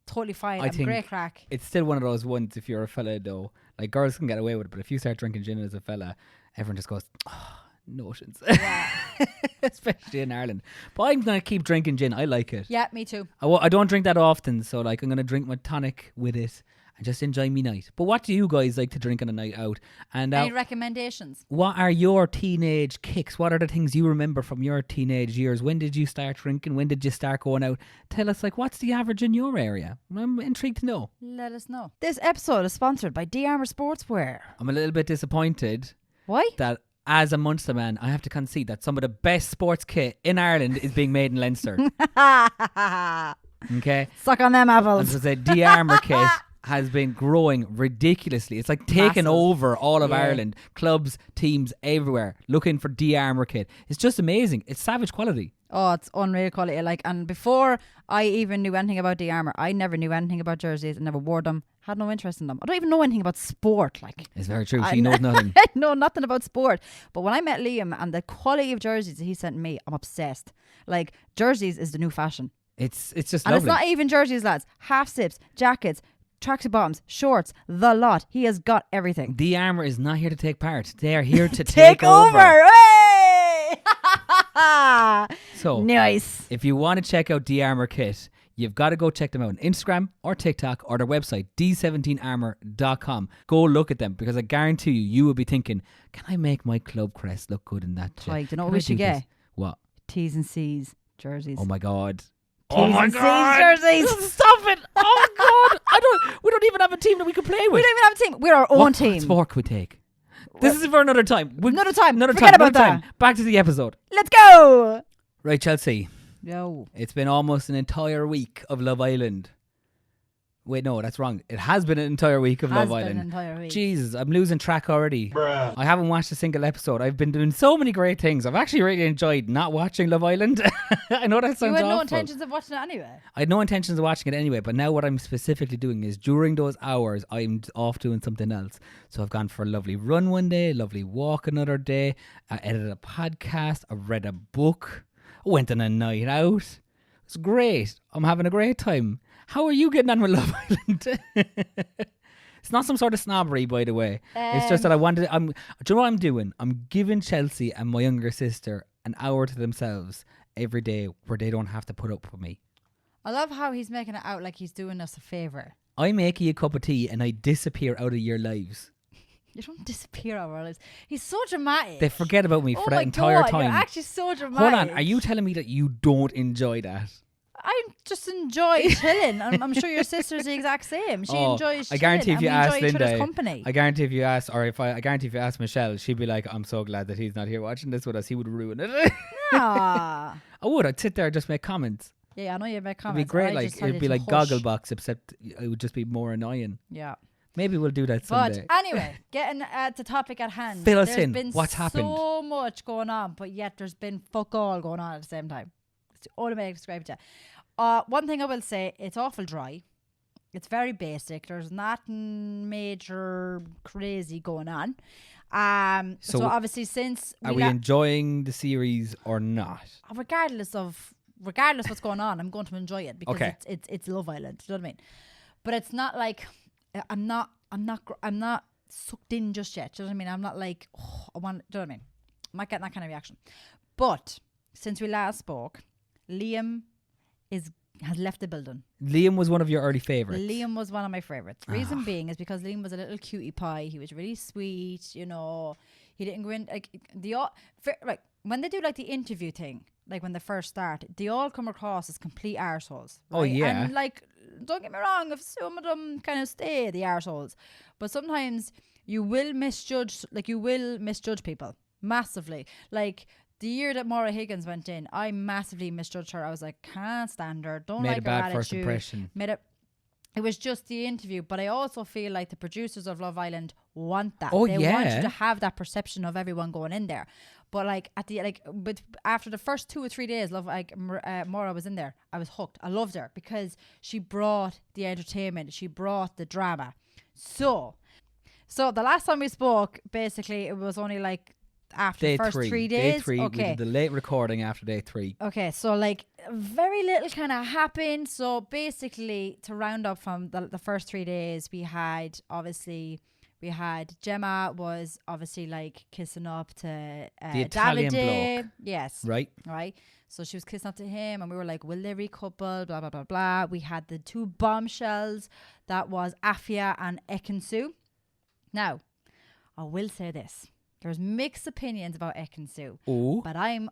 totally fine. I I'm think great crack. It's still one of those ones, if you're a fella though, like girls can get away with it, but if you start drinking gin as a fella, everyone just goes, "Oh, notions." Yeah. Especially in Ireland. But I'm going to keep drinking gin. I like it. Yeah, me too. I don't drink that often, so like I'm going to drink my tonic with it and just enjoy me night. But what do you guys like to drink on a night out? And Any recommendations? what are your teenage kicks? What are the things you remember from your teenage years? When did you start drinking? When did you start going out? Tell us, like, what's the average in your area? I'm intrigued to know. Let us know. This episode is sponsored by D Armour Sportswear. I'm a little bit disappointed Why? that as a Munster man, I have to concede that some of the best sports kit in Ireland is being made in Leinster. Okay? Suck on them And apples. so the D-Armour kit has been growing ridiculously. It's like taking Massive. over all of Yeah. Ireland. Clubs, teams everywhere looking for D-Armour kit. It's just amazing. It's savage quality. Oh, it's unreal quality. Like, and before I even knew anything about D Armour, I never knew anything about jerseys. I never wore them. Had no interest in them. I don't even know anything about sport. Like, It's very true. I She knows nothing. I know nothing about sport. But when I met Liam and the quality of jerseys that he sent me, I'm obsessed. Like, jerseys is the new fashion. It's just And lovely. it's not even jerseys, lads. Half zips, jackets, tracksuit bottoms, shorts, the lot. He has got everything. D-Armour is not here to take part. They are here to Take over. Hey! So Nice. if you want to check out D-Armour kit, you've got to go check them out on Instagram or TikTok or their website, d17armour.com. Go look at them, because I guarantee you will be thinking, can I make my club crest look good in that? Like, do you know what Can we I should do get? this? What? T's and C's jerseys. Oh my God. T's and C's jerseys. Stop it. Oh God. We don't even have a team that we can play with. We don't even have a team. We're our own What team. sport could we take? This is for another time. Another time. Another Forget time. about another that. time. Back to the episode. Let's go. Right, Chelsea. No. It's been almost an entire week of Love Island. Wait, no, that's wrong. It has been an entire week of Has Love been Island. an entire week. Jesus, I'm losing track already. I haven't watched a single episode. I've been doing so many great things. I've actually really enjoyed not watching Love Island. I know that sounds You had awful. no intentions of watching it anyway. I had no intentions of watching it anyway, but now what I'm specifically doing is during those hours, I'm off doing something else. So I've gone for a lovely run one day, a lovely walk another day. I edited a podcast. I read a book. I went on a night out. It's great. I'm having a great time. How are you getting on with Love Island? It's not some sort of snobbery, by the way. It's just that I wanted. Do you know what I'm doing? I'm giving Chelsea and my younger sister an hour to themselves every day where they don't have to put up with me. I love how he's making it out like he's doing us a favour. I make you a cup of tea and I disappear out of your lives. You don't disappear out of our lives. He's so dramatic. They forget about me Oh for my that entire God, time. You're actually so dramatic. Hold on, are you telling me that you don't enjoy that? I just enjoy chilling. I'm sure your sister's the exact same. She enjoys I chilling. guarantee if and you we ask enjoy each other's Linda, company. I guarantee if you ask, I guarantee if you ask Michelle, she'd be like, "I'm so glad that he's not here watching this with us. He would ruin it." Ah. I would. I'd sit there and just make comments. Yeah, I know you make It'd comments. be great. I Like just tell it'd you be to like hush. Gogglebox, except it would just be more annoying. Yeah. Maybe we'll do that But someday. anyway, getting at the topic at hand. Fill us There's in. been What's happened? so much going on, but yet there's been fuck all going on at the same time. It's the only way I can describe it to you. One thing I will say, it's awful dry. It's very basic. There's nothing major crazy going on. So obviously since Are we enjoying the series or not? regardless what's going on, I'm going to enjoy it because Okay. it's Love Island. Do you know what I mean? But it's not like I'm not sucked in just yet. Do you know what I mean? I'm not like, oh, I want. Do you know what I mean? I'm not getting that kind of reaction. But since we last spoke, Liam has left the building. Liam was one of your early favorites. Liam was one of my favorites. Reason being is because Liam was a little cutie pie. He was really sweet. You know, he didn't go in like like when they do like the interview thing. Like when they first start, they all come across as complete arseholes. Right? Oh, yeah. And like, don't get me wrong, if some of them kind of stay the arseholes, but sometimes you will misjudge people massively. Like the year that Maura Higgins went in, I massively misjudged her. I was like, can't stand her. Don't Made like a her bad attitude. first impression. It was just the interview, but I also feel like the producers of Love Island want that. Oh, they want yeah. you to have that perception of everyone going in there. But like but after the first 2 or 3 days, Maura was in there. I was hooked. I loved her because she brought the entertainment. She brought the drama. So the last time we spoke, basically, it was only like after Day the first 3. 3 days. Day 3. Okay. We did the late recording after day 3. Okay, so like very little kind of happened. So basically, to round up from the first 3 days, we had Gemma was obviously like kissing up to The Italian Davide. bloke. Yes. Right? Right. So she was kissing up to him, and we were like, will they recouple? Blah, blah, blah, blah. We had the 2 bombshells. That was Afia and Ekin-Su. Now, I will say this. There's mixed opinions about Ekin-Su. Oh. But I'm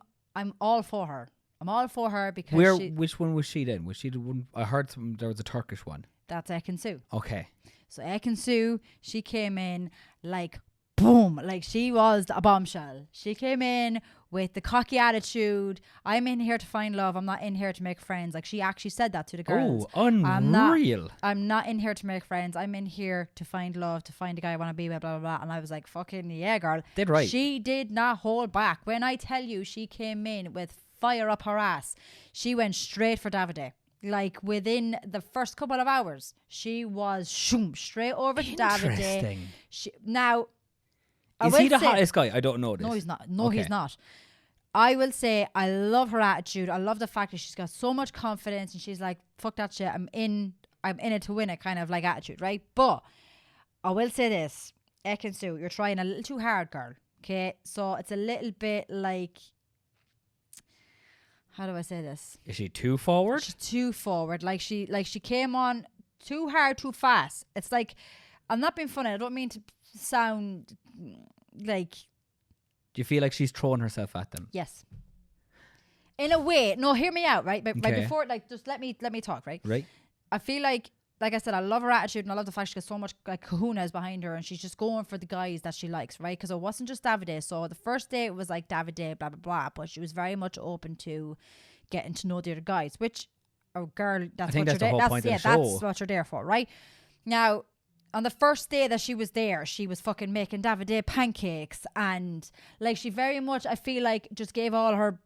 all for her. I'm all for her because Which one was she then? Was she the one? I heard there was a Turkish one. that's Ekin-Su. Okay. So Ekin-Su, she came in like boom, like she was a bombshell. She came in with the cocky attitude. I'm in here to find love. I'm not in here to make friends. Like she actually said that to the girls. Oh, unreal. I'm not in here to make friends. I'm in here to find love, to find a guy I want to be with, blah, blah, blah. And I was like, fucking yeah, girl. Did right. She did not hold back. When I tell you she came in with fire up her ass, she went straight for Davide. Like within the first couple of hours, she was straight over to Davide. Interesting. I Is will he the say- hottest guy? I don't know this. No, he's not. No, Okay. he's not. I will say I love her attitude. I love the fact that she's got so much confidence and she's like, fuck that shit. I'm in it to win it kind of like attitude, right? But I will say this, Ekin-Su, you're trying a little too hard, girl. Okay? So it's a little bit like, how do I say this? Is she too forward? She's too forward. Like she came on too hard, too fast. It's like, I'm not being funny. I don't mean to sound like, Do you feel like she's throwing herself at them? yes. In a way. No, hear me out, right? But Okay. before, like, just let me talk, right? Right? I feel like I said, I love her attitude and I love the fact she got so much like kahunas behind her and she's just going for the guys that she likes, right? Because it wasn't just Davide. So the first day it was like Davide, blah, blah, blah. But she was very much open to getting to know the other guys, which a girl. That's think what that's the you're whole there. point of the That's show. what you're there for, right? Now, on the first day that she was there, she was fucking making Davide pancakes, and like she very much, I feel like, just put all her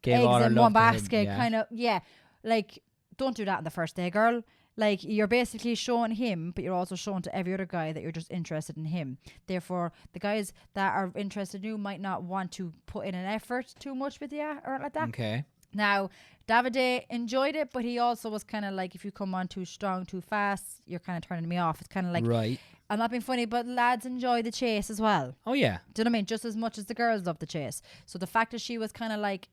Gave all eggs her in love one to him, basket, yeah. kind of. Yeah, like don't do that on the first day, girl. Like you're basically showing him, but you're also showing to every other guy that you're just interested in him. Therefore, the guys that are interested in you might not want to put in an effort too much with you or like that. Okay. Now, Davide enjoyed it, but he also was kind of like, if you come on too strong, too fast, you're kind of turning me off. It's kind of like, Right. I'm not being funny, but lads enjoy the chase as well. Oh yeah. Do you know what I mean? Just as much as the girls love the chase. So the fact that she was kind of like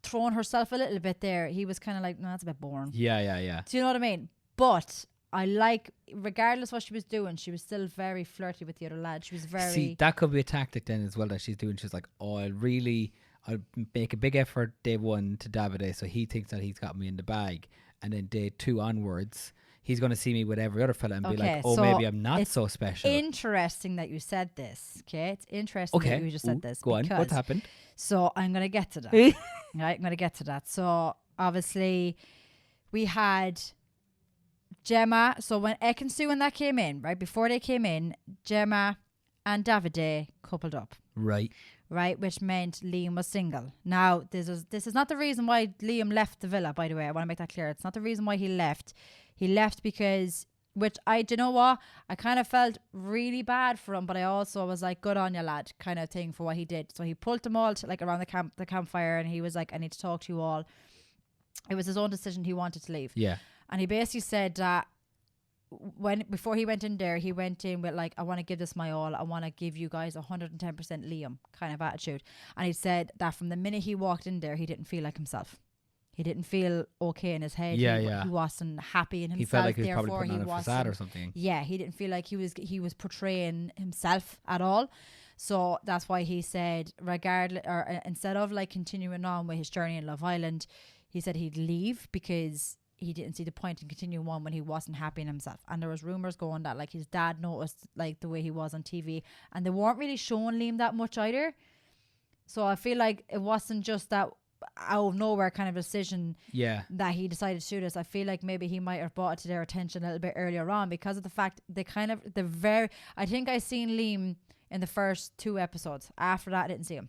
throwing herself a little bit there, he was kind of like, no, that's a bit boring. Yeah. Do you know what I mean? But I like, regardless what she was doing, she was still very flirty with the other lad. She was very... See, that could be a tactic then as well that she's doing. She's like, oh, I'll make a big effort day one to Davide, so he thinks that he's got me in the bag, and then day 2 onwards, he's going to see me with every other fella and be like, oh, so maybe I'm not it's so special. interesting that you said this, okay? It's interesting that you just said this. Go on. What because- happened? So I'm going to get to that. Right, I'm going to get to that. So obviously we had Gemma. So when Ek and Sue and that came in, right, before they came in, Gemma and Davide coupled up. Right, which meant Liam was single. Now, this is not the reason why Liam left the villa, by the way. I want to make that clear. It's not the reason why he left. He left because, do you know what? I kind of felt really bad for him, but I also was like, good on you, lad, kind of thing for what he did. So he pulled them all to, like, around the campfire, and he was like, I need to talk to you all. It was his own decision. He wanted to leave. Yeah. And he basically said that before he went in there, he went in with like, I want to give this my all. I want to give you guys 110% Liam kind of attitude. And he said that from the minute he walked in there, he didn't feel like himself. He didn't feel okay in his head. Yeah. He wasn't happy in himself. He felt like he was probably therefore putting on a facade wasn't- or something. Yeah, he didn't feel like he was portraying himself at all. So that's why he said, regardless, or instead of like continuing on with his journey in Love Island, he said he'd leave because he didn't see the point in continuing on when he wasn't happy in himself. And there was rumors going that like his dad noticed like the way he was on TV, and they weren't really showing Liam that much either. So I feel like it wasn't just that out of nowhere kind of decision Yeah. that he decided to do this. I feel like maybe he might have brought it to their attention a little bit earlier on because of the fact I think I seen Liam in the first 2 episodes. After that I didn't see him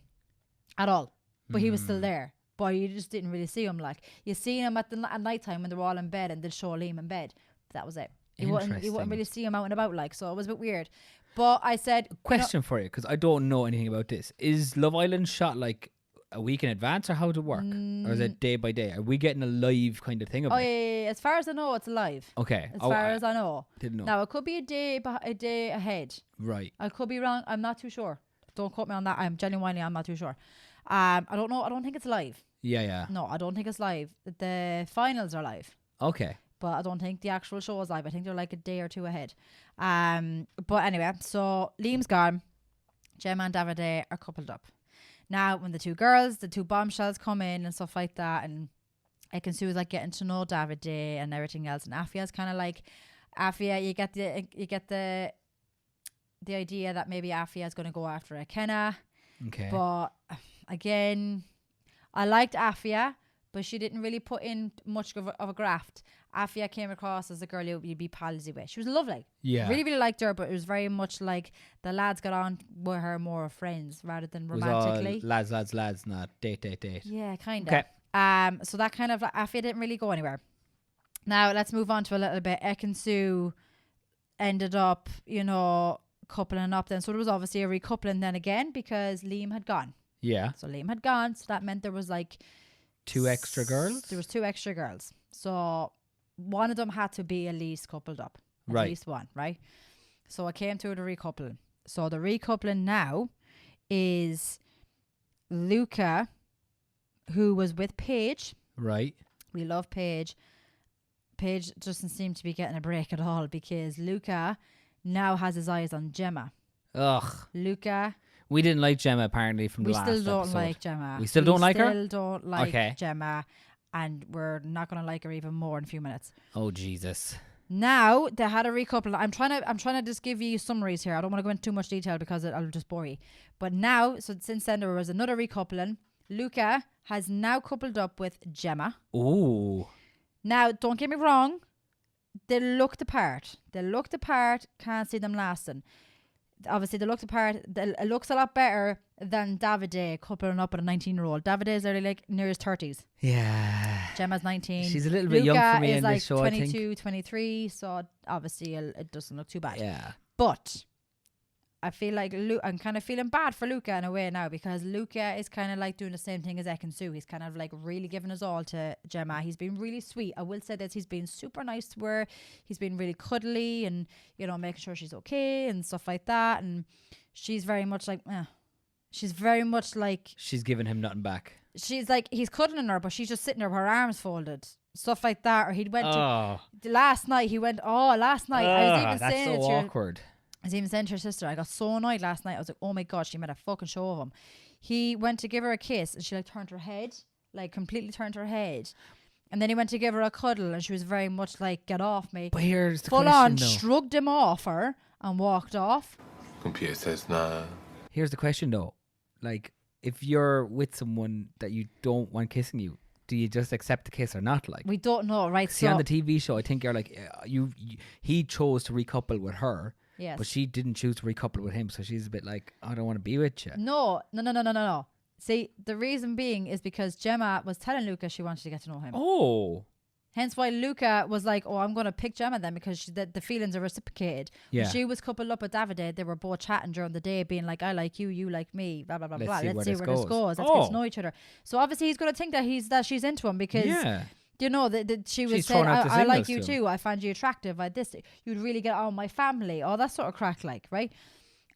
at all, but he was still there, but you just didn't really see him. Like you see him at night time when they're all in bed and they'll show Liam in bed, but that was it. You wouldn't Interesting. really see him out and about, like, so it was a bit weird. But I said, Question for you, because I don't know anything about this. Is Love Island shot like a week in advance, or how does it work? Or is it day by day? Are we getting a live kind of thing of oh it? yeah, as far as I know, it's live. Okay. As far as I know. didn't know. Now it could be a day ahead. Right. I could be wrong. I'm not too sure. Don't quote me on that. I'm genuinely, I'm not too sure. I don't know. I don't think it's live. Yeah. No, I don't think it's live. The finals are live, Okay. but I don't think the actual show is live. I think they're like a day or 2 ahead. But anyway, so Liam's gone. Gemma and Davide are coupled up. Now, when the 2 bombshells come in and stuff like that, and Sue is like getting to know Davide and everything else, and Afia's kind of like, Afia, you get the idea that maybe Afia is going to go after Ikenna. Okay. But again, I liked Afia, but she didn't really put in much of a graft. Afia came across as a girl you'd be palsy with. She was lovely. Yeah. Really, really liked her, but it was very much like the lads got on with her more friends rather than It was all romantically. lads, not date. Yeah, kind of. Okay. So that kind of, Afia didn't really go anywhere. Now let's move on to a little bit. Ek and Sue ended up, coupling up then. So there was obviously a recoupling then again because Liam had gone. Yeah. So Liam had gone, so that meant there was like 2 extra girls? There was 2 extra girls. So one of them had to be at least coupled up. At Right. least one, right? So it came to the recoupling. So the recoupling now is Luca, who was with Paige. Right. We love Paige. Paige doesn't seem to be getting a break at all because Luca now has his eyes on Gemma. Ugh. Luca, We didn't like Gemma apparently from the we last still don't episode. like Gemma. We still don't like her? Still don't like Okay. Gemma, and we're not going to like her even more in a few minutes. Oh Jesus. Now they had a recouple. I'm trying to just give you summaries here. I don't want to go into too much detail because I'll just bore you. But now, so since then there was another recoupling. Luca has now coupled up with Gemma. Ooh. Now, don't get me wrong. They looked the part. Can't see them lasting. Obviously, they looked the part. It looks a lot better than Davide coupling up with a 19-year-old. Davide is already like near his 30s. Yeah. Gemma's 19. She's a little bit young for me Luca is in like this show, I 22, think. 23. So obviously, it doesn't look too bad. Yeah. But I feel like I'm kind of feeling bad for Luca in a way now, because Luca is kind of like doing the same thing as Ekin-Su. He's kind of like really giving his all to Gemma. He's been really sweet. I will say that he's been super nice to her. He's been really cuddly and, you know, making sure she's okay and stuff like that. And she's very much like, she's very much like, She's giving him nothing back. she's like, he's cuddling her, but she's just sitting there with her arms folded. Stuff like that. Or he went Oh. to, last night, I was even that's saying so it to your, awkward. I was even saying to her sister, I got so annoyed last night. I was like, oh my God, she made a fucking show of him. He went to give her a kiss and she like turned her head, like completely turned her head. And then he went to give her a cuddle and she was very much like, get off me. But here's the Full question, on though. shrugged him off her and walked off. Computer says nah. Here's the question, though. Like, if you're with someone that you don't want kissing you, do you just accept the kiss or not? Like, We don't know, right? see, So, on the TV show, I think you're like, he chose to recouple with her, yes. but she didn't choose to recouple with him. So she's a bit like, I don't want to be with you. No. See, the reason being is because Gemma was telling Luca she wanted to get to know him. Oh. Hence why Luca was like, oh, I'm going to pick Gemma then, because the feelings are reciprocated. Yeah. When she was coupled up with Davide, they were both chatting during the day, being like, I like you, you like me, blah, blah, blah, Let's blah. see Let's where see this where this goes. goes. Let's Oh. get to know each other. So obviously he's going to think that she's into him, because, Yeah. you know, that she was She's saying, throwing out the I like signals you to him. too. I find you attractive. You'd really get on my family. All that sort of crack, like, right?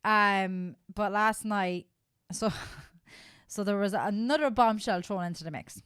But last night, so there was another bombshell thrown into the mix.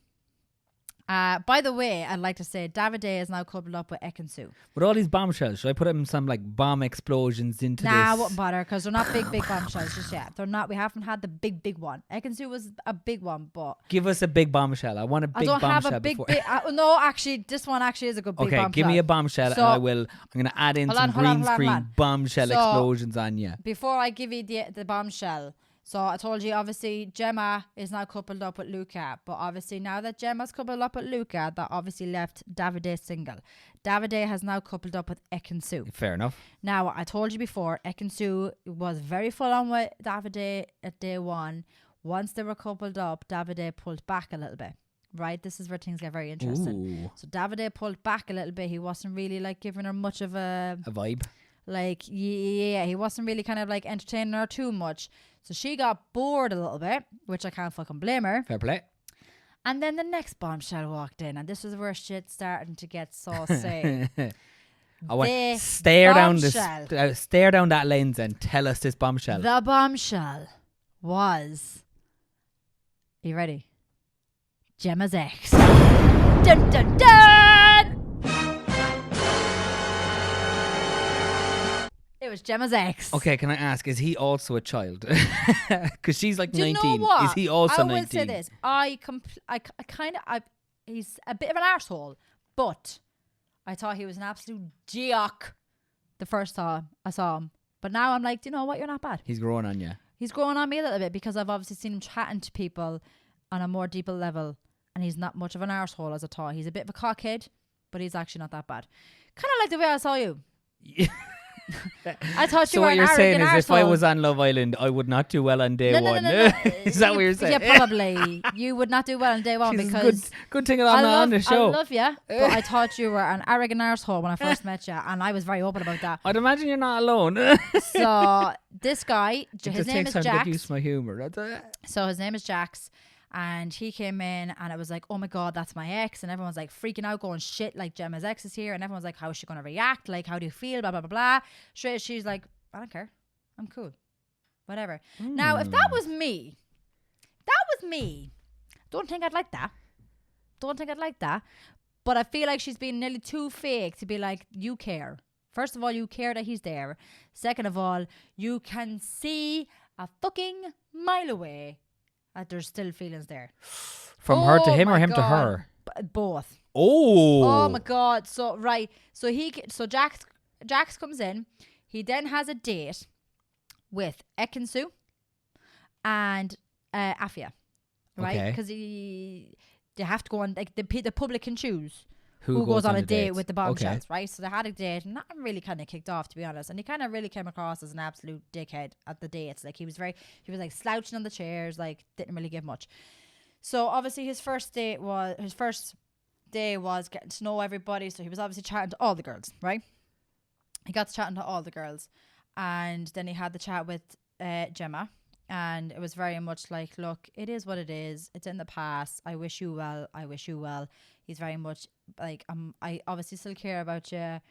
By the way, I'd like to say Davide is now coupled up with Ekin-Su. With all these bombshells, should I put in some like bomb explosions into Nah, I this? wouldn't bother, because they're not big bombshells just yet. They're not. We haven't had the big one. Ekin-Su was a big one, but Give us a big bombshell. I want a I big don't bombshell have a big. before. No, actually, this one actually is a good big Okay, bombshell. give me a bombshell So- and I will. I'm gonna add in Hold some on, hold on, green hold on, screen hold on. bombshell So- explosions on you. Before I give you the bombshell, so I told you, obviously, Gemma is now coupled up with Luca. But obviously, now that Gemma's coupled up with Luca, that obviously left Davide single. Davide has now coupled up with Ekin-Su. Fair enough. Now, I told you before, Ekin-Su was very full on with Davide at day one. Once they were coupled up, Davide pulled back a little bit. Right? This is where things get very interesting. Ooh, So Davide pulled back a little bit. He wasn't really like giving her much of a... a vibe. Like, yeah, he wasn't really kind of like entertaining her too much. So she got bored a little bit, which I can't fucking blame her. Fair play. And then the next bombshell walked in, and this is where shit starting to get saucy. I want The stare down this, bombshell. stare down that lens and tell us this bombshell. The bombshell was... Are you ready? Gemma's ex. Dun dun dun! It was Gemma's ex. Okay, can I ask, is he also a child? Because she's like Do you 19. know what? Is he also I 19? will say this. I kind of, he's a bit of an arsehole, but I thought he was an absolute jock the first time I saw him. But now I'm like, do you know what? You're not bad. He's growing on you. He's growing on me a little bit, because I've obviously seen him chatting to people on a more deeper level, and he's not much of an arsehole as I thought. He's a bit of a cockhead, but he's actually not that bad. Kind of like the way I saw you. I thought you So were what an you're saying arrogant is, if I arsehole. was on Love Island, I would not do well on day No, no, one. no, no, no. Is that what you're saying? Yeah, probably. You would not do well on day one, Jesus, because good thing I'm not on the show. I love you, but I thought you were an arrogant arsehole when I first met you, and I was very open about that. I'd imagine you're not alone. So this guy, It his just name takes is time to get Jax. used to my humour. That's it. So his name is Jax, and he came in, and it was like, oh my God, that's my ex. And everyone's like freaking out, going, shit, like Gemma's ex is here. And everyone's like, how is she going to react? Like, how do you feel? Blah, blah, blah, blah. Straight, she's like, I don't care. I'm cool. Whatever. Now, if that was me, don't think I'd like that. But I feel like she's been nearly too fake to be like, you care. First of all, you care that he's there. Second of all, you can see a fucking mile away that there's still feelings there. From her to Oh him or my him to God. her? Both. Oh. Oh my God. So, right. So Jax comes in. He then has a date with Ekin-Su and Afia. Right? Okay. Because they have to go on, like the public can choose who goes on a date dates? with the Okay. bombshells, right? So they had a date, and that really kind of kicked off, to be honest. And he kind of really came across as an absolute dickhead at the dates. Like he was like slouching on the chairs, like didn't really give much. So obviously his first day was getting to know everybody. So he was obviously chatting to all the girls, right? He got to chatting to all the girls, and then he had the chat with Gemma. And it was very much like, look, it is what it is. It's in the past. I wish you well. I wish you well. He's very much like, I obviously still care about you.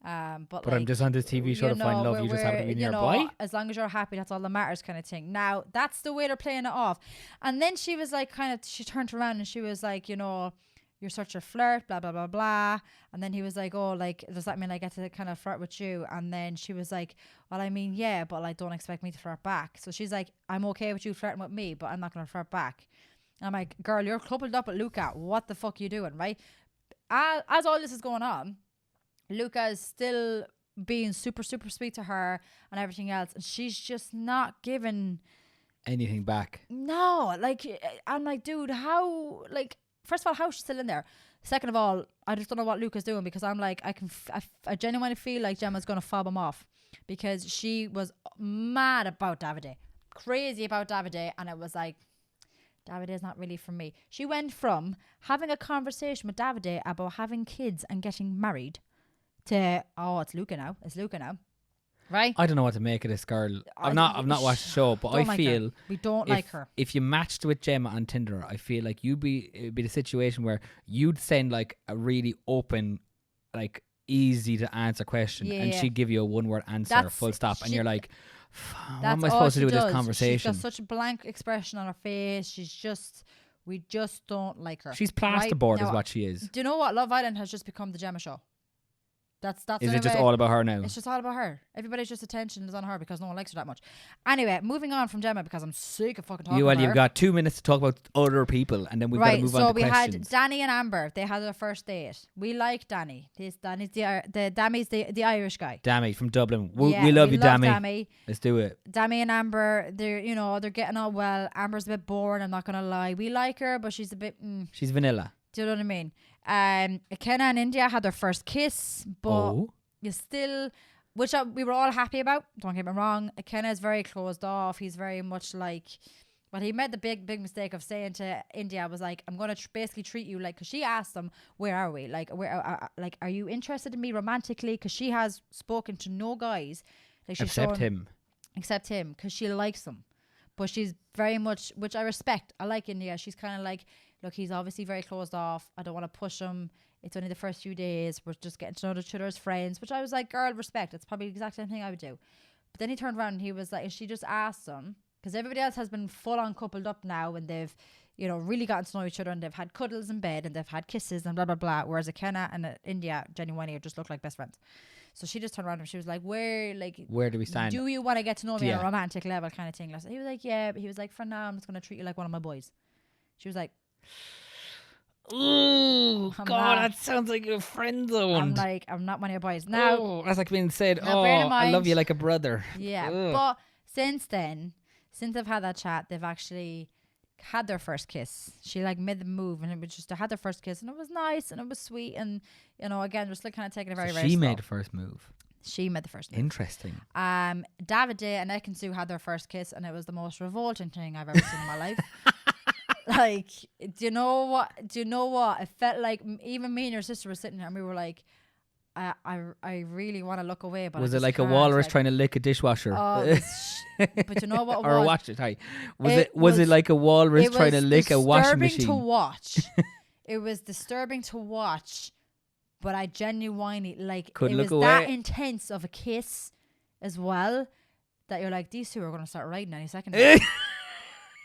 But like, I'm just on this TV show to find love. You just happen to be nearby. As long as you're happy, that's all that matters, kind of thing. Now, that's the way they're playing it off. And then she was like, she turned around and she was like, you're such a flirt, blah, blah, blah, blah. And then he was like, oh, like, does that mean I get to kind of flirt with you? And then she was like, well, I mean, yeah, but like, don't expect me to flirt back. So she's like, I'm okay with you flirting with me, but I'm not going to flirt back. And I'm like, girl, you're coupled up with Luca. What the fuck are you doing, right? As all this is going on, Luca is still being super, super sweet to her and everything else. And she's just not giving anything back. No, like, I'm like, dude, how, like, first of all, how is she still in there? Second of all, I just don't know what Luca's doing, because I'm like, I genuinely feel like Gemma's going to fob him off, because she was mad about Davide, crazy about Davide, and it was like, Davide is not really for me. She went from having a conversation with Davide about having kids and getting married to, oh, it's Luca now. Right? I don't know what to make of this girl. I've not watched the show, but I feel we don't like her. If you matched with Gemma on Tinder, I feel like it'd be the situation where you'd send like a really open, like easy to answer question, and she'd give you a one-word answer, full stop, and you're like, what am I supposed to do with this conversation? She's got such a blank expression on her face. We just don't like her. She's plasterboard, is what she is. Do you know what? Love Island has just become the Gemma show. That's Is it just all about her now? It's just all about her. Everybody's just attention is on her because no one likes her that much. Anyway, moving on from Gemma, because I'm sick of fucking talking about her. You've got 2 minutes to talk about other people, and then we've got to move on to questions. So we had Danny and Amber. They had their first date. We like Danny. Danny's the Irish guy. Dammy from Dublin. We love you, Dammy. Let's do it. Dammy and Amber, they're getting on well. Amber's a bit boring, I'm not gonna lie. We like her, but she's a bit. She's vanilla. Do you know what I mean? Kenna and India had their first kiss, but you still, which we were all happy about. Don't get me wrong. Kenna is very closed off. He's very much like, well, he made the big mistake of saying to India, was like, I'm going to basically treat you like, because she asked him, where are we? Like, are you interested in me romantically? Because she has spoken to no guys. Like, Except him, because she likes him. But she's very much, which I respect. I like India. She's kind of like, look, he's obviously very closed off. I don't want to push him. It's only the first few days. We're just getting to know each other as friends, which I was like, girl, respect. It's probably the exact same thing I would do. But then he turned around and he was like, and she just asked him, because everybody else has been full on coupled up now, and they've, really gotten to know each other, and they've had cuddles in bed, and they've had kisses and blah, blah, blah. Whereas Kenna and India genuinely just look like best friends. So she just turned around and she was like, where do we stand? Do you want to get to know me on a romantic level kind of thing? He was like, yeah. But he was like, for now, I'm just going to treat you like one of my boys. She was like, oh God, that sounds like a friend zone. I'm like, I'm not one of your boys. Now, that's like being said, I love you like a brother. Yeah. But since then, since they've had that chat, they've actually had their first kiss. She like made the move, and it was just, they had their first kiss, and it was nice and it was sweet, and again, we're still kind of taking it very, very slow. Made the first move. She made the first move. Interesting. Davide and Ekin-Su had their first kiss, and it was the most revolting thing I've ever seen in my life. Like, do you know what? It felt like even me and your sister were sitting there, and we were like, I really want to look away, but was it like a walrus trying to lick a dishwasher? But you know what? Or wash it. Was it like a walrus trying to lick a washing machine? To watch. It was disturbing to watch, but I genuinely couldn't look was away. That intense of a kiss as well, that you're like, these two are going to start riding any second.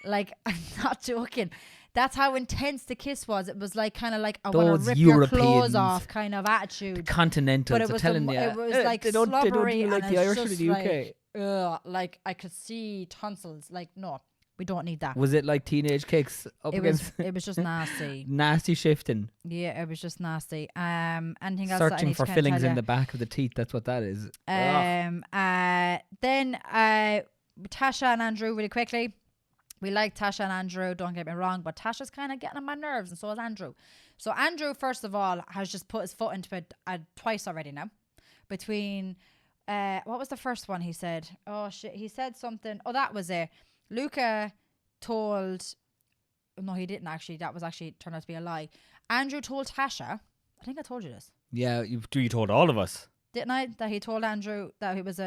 Like, I'm not joking. That's how intense the kiss was. It was like kind of like, I want to rip your clothes off kind of attitude. The continentals, but it was telling you. It was like they don't slobbery, do like the Irish or the UK. Like I could see tonsils. Like, no, we don't need that. Was it like teenage kicks up against? It was just nasty. Nasty shifting. Yeah, it was just nasty. Anything else? Searching for fillings in the back of the teeth. That's what that is. Then Tasha and Andrew, really quickly. We like Tasha and Andrew, don't get me wrong, but Tasha's kind of getting on my nerves, and so is Andrew. So Andrew, first of all, has just put his foot into it twice already now. Between, what was the first one he said? Oh, shit, he said something. Oh, that was it. Luca told, no, he didn't actually. That was actually turned out to be a lie. Andrew told Tasha, I think I told you this. Yeah, you told all of us. Didn't I? That he told Andrew that he was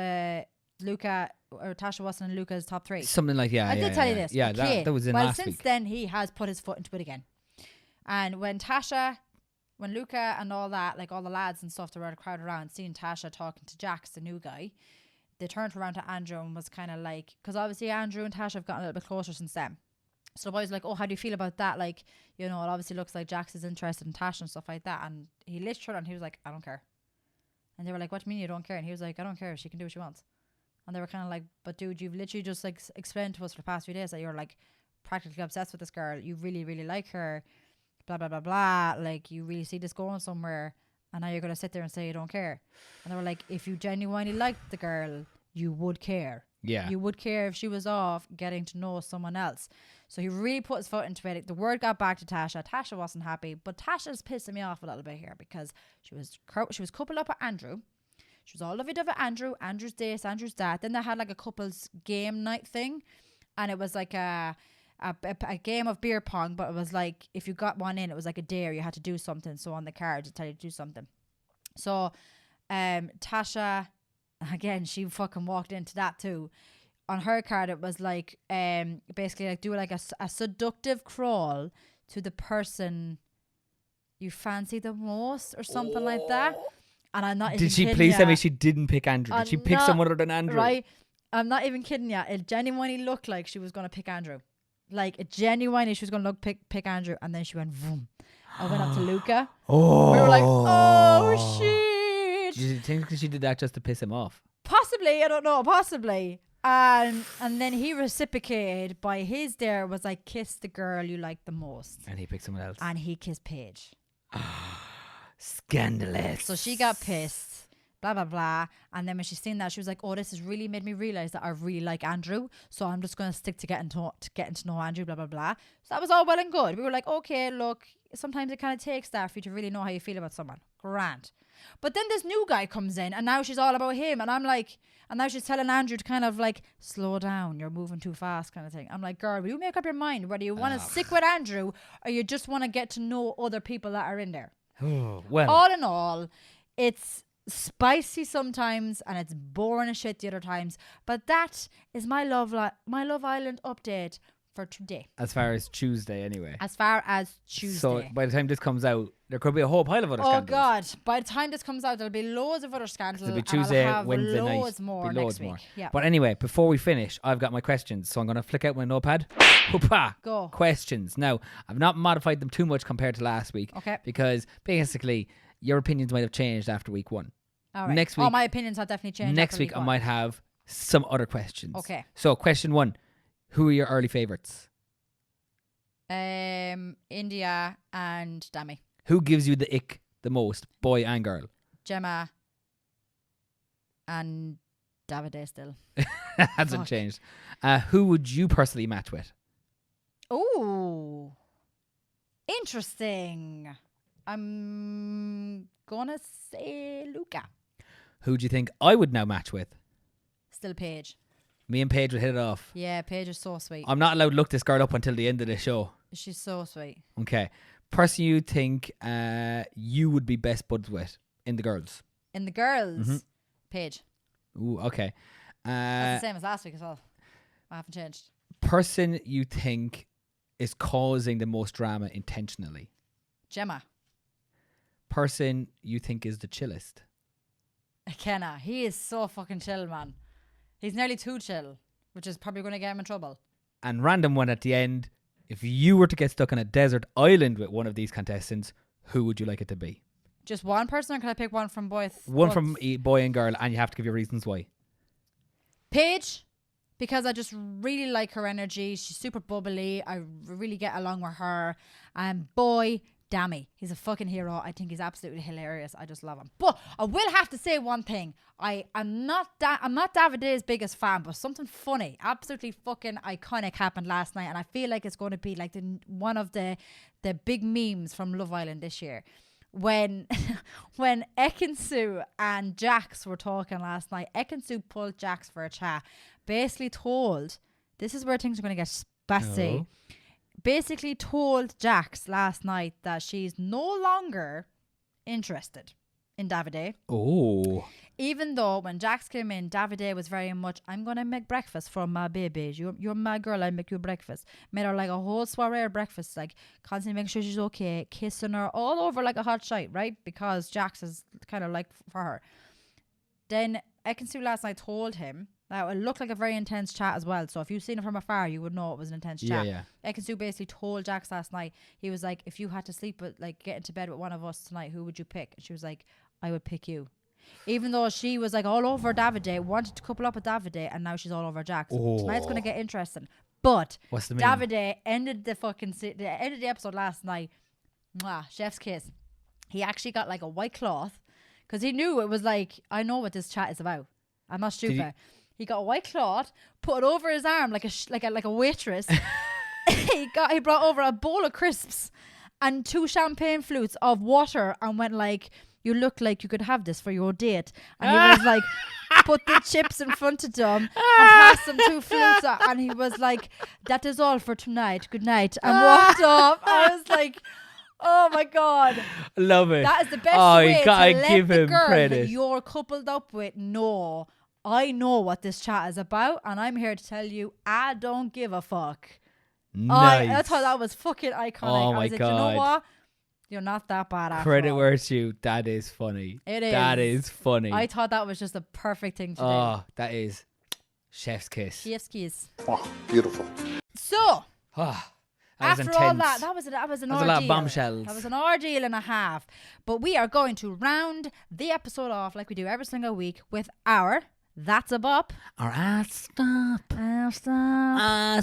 Luca or Tasha wasn't in Luca's top 3. Something like, I did tell you this. Yeah, Okay. that was in well, last since week. then, he has put his foot into it again. And when Luca and all that, like all the lads and stuff that were crowded around, seeing Tasha talking to Jax, the new guy, they turned around to Andrew and was kind of like, because obviously Andrew and Tasha have gotten a little bit closer since then. So the boys were like, oh, how do you feel about that? Like, you know, it obviously looks like Jax is interested in Tasha and stuff like that. And he literally, and he was like, I don't care. And they were like, what do you mean you don't care? And he was like, I don't care. She can do what she wants. And they were kind of like, but dude, you've literally just like explained to us for the past few days that you're like practically obsessed with this girl. You really, really like her. Blah, blah, blah, blah. Like, you really see this going somewhere. And now you're going to sit there and say you don't care. And they were like, if you genuinely liked the girl, you would care. Yeah. You would care if she was off getting to know someone else. So he really put his foot into it. The word got back to Tasha. Tasha wasn't happy, but Tasha's pissing me off a little bit here because she was coupled up with Andrew. She was all lovey-dovey Andrew. Andrew's this, Andrew's that. Then they had like a couple's game night thing, and it was like a game of beer pong, but it was like if you got one in, it was like a dare. You had to do something. So on the card, it tell you to do something. So Tasha, again, she fucking walked into that too. On her card, it was like basically like do like a seductive crawl to the person you fancy the most or something like that. And I'm not even Did she kidding please ya. tell me she didn't pick Andrew? Did she pick someone other than Andrew? Right. I'm not even kidding you. It genuinely looked like she was going to pick Andrew. Like, it genuinely, she was going to pick Andrew. And then she went, vroom. I went up to Luca. Oh. We were like, oh, shit. Do you think she did that just to piss him off? Possibly. I don't know. Possibly. And then he reciprocated by his dare was like, kiss the girl you like the most. And he picked someone else. And he kissed Paige. Scandalous. So she got pissed, blah, blah, blah. And then when she seen that, she was like, oh, this has really made me realize that I really like Andrew. So I'm just going to stick to getting to know Andrew, blah, blah, blah. So that was all well and good. We were like, okay, look, sometimes it kind of takes that for you to really know how you feel about someone. Grand. But then this new guy comes in and now she's all about him. And I'm like, and now she's telling Andrew to kind of like, slow down, you're moving too fast kind of thing. I'm like, girl, will you make up your mind whether you want to stick with Andrew or you just want to get to know other people that are in there? Oh, well. All in all, it's spicy sometimes and it's boring as shit the other times. But that is my Love Island update for today. As far as Tuesday, anyway. As far as Tuesday. So by the time this comes out, there could be a whole pile of other Oh scandals. God! By the time this comes out, there'll be loads of other scandals. It'll be and Tuesday, I'll have Wednesday night. loads more Be loads next week. more. Yeah. But anyway, before we finish, I've got my questions. So I'm going to flick out my notepad. Hoopa! Go. Questions. Now, I've not modified them too much compared to last week. Okay. Because basically, your opinions might have changed after week 1. All right. Next Oh, week- my opinions have definitely changed. Next after week, I one. might have some other questions. Okay. So, question 1. Who are your early favourites? India and Dami. Who gives you the ick the most, boy and girl? Gemma and Davide still. Hasn't Fuck. changed. Who would you personally match with? Oh, interesting. I'm gonna say Luca. Who do you think I would now match with? Still Paige. Me and Paige would hit it off. Yeah, Paige is so sweet. I'm not allowed to look this girl up until the end of the show. She's so sweet. Okay. Person you think you would be best buds with in the girls? In the girls, Mhm. Paige. Ooh, okay. That's the same as last week as well. I haven't changed. Person you think is causing the most drama intentionally? Gemma. Person you think is the chillest? Kenna. He is so fucking chill, man. He's nearly too chill, which is probably going to get him in trouble. And random one at the end. If you were to get stuck on a desert island with one of these contestants, who would you like it to be? Just one person, or can I pick one from both? One both? from boy and girl, and you have to give your reasons why. Paige, because I just really like her energy. She's super bubbly. I really get along with her. And boy, Dammy. He's a fucking hero. I think he's absolutely hilarious. I just love him. But I will have to say one thing. I'm not Davide's biggest fan, but something funny, absolutely fucking iconic happened last night, and I feel like it's going to be like one of the big memes from Love Island this year. When Ekin-Su and Jax were talking last night, Ekin-Su pulled Jax for a chat. Basically told, this is where things are going to get spicy. No. Basically told Jax last night that she's no longer interested in Davide. Oh. Even though when Jax came in, Davide was very much, I'm going to make breakfast for my babies. You're my girl, I make you breakfast. Made her like a whole soiree breakfast, like constantly making sure she's okay, kissing her all over like a hot shite, right? Because Jax is kind of like for her. Then Ekin-Su last night told him that it looked like a very intense chat as well. So if you've seen it from afar, you would know it was an intense chat. Yeah. Ekin-Su basically told Jax last night, he was like, if you had to sleep with, like, get into bed with one of us tonight, who would you pick? And she was like, I would pick you. Even though she was like all over Davide, wanted to couple up with Davide, and now she's all over Jax. So tonight's going to get interesting. But What's the meme? Davide ended the episode last night. Mwah, chef's kiss. He actually got like a white cloth because he knew it was like, I know what this chat is about. I'm not stupid. He got a white cloth, put it over his arm like a waitress. He brought over a bowl of crisps and 2 champagne flutes of water and went like, you look like you could have this for your date. And he was like, put the chips in front of them and passed them 2 flutes out. And he was like, that is all for tonight. Good night. And walked off. I was like, oh my God. Love it. That is the best Oh, way you gotta to let give the him girl credit. that you're coupled up with know. I know what this chat is about, and I'm here to tell you, I don't give a fuck. Nice. I thought that was fucking iconic. Oh I my was like, you know God. what? You're not that bad after Credit all. where it's due. That is funny. It is. That is funny. I thought that was just a perfect thing to Oh, that is chef's kiss. do. Chef's kiss. Oh, beautiful. So, Oh, that was after intense. all that was an That was ordeal. a lot of bombshells. That was an ordeal and a half. But we are going to round the episode off like we do every single week with our That's a Bop. Or stop.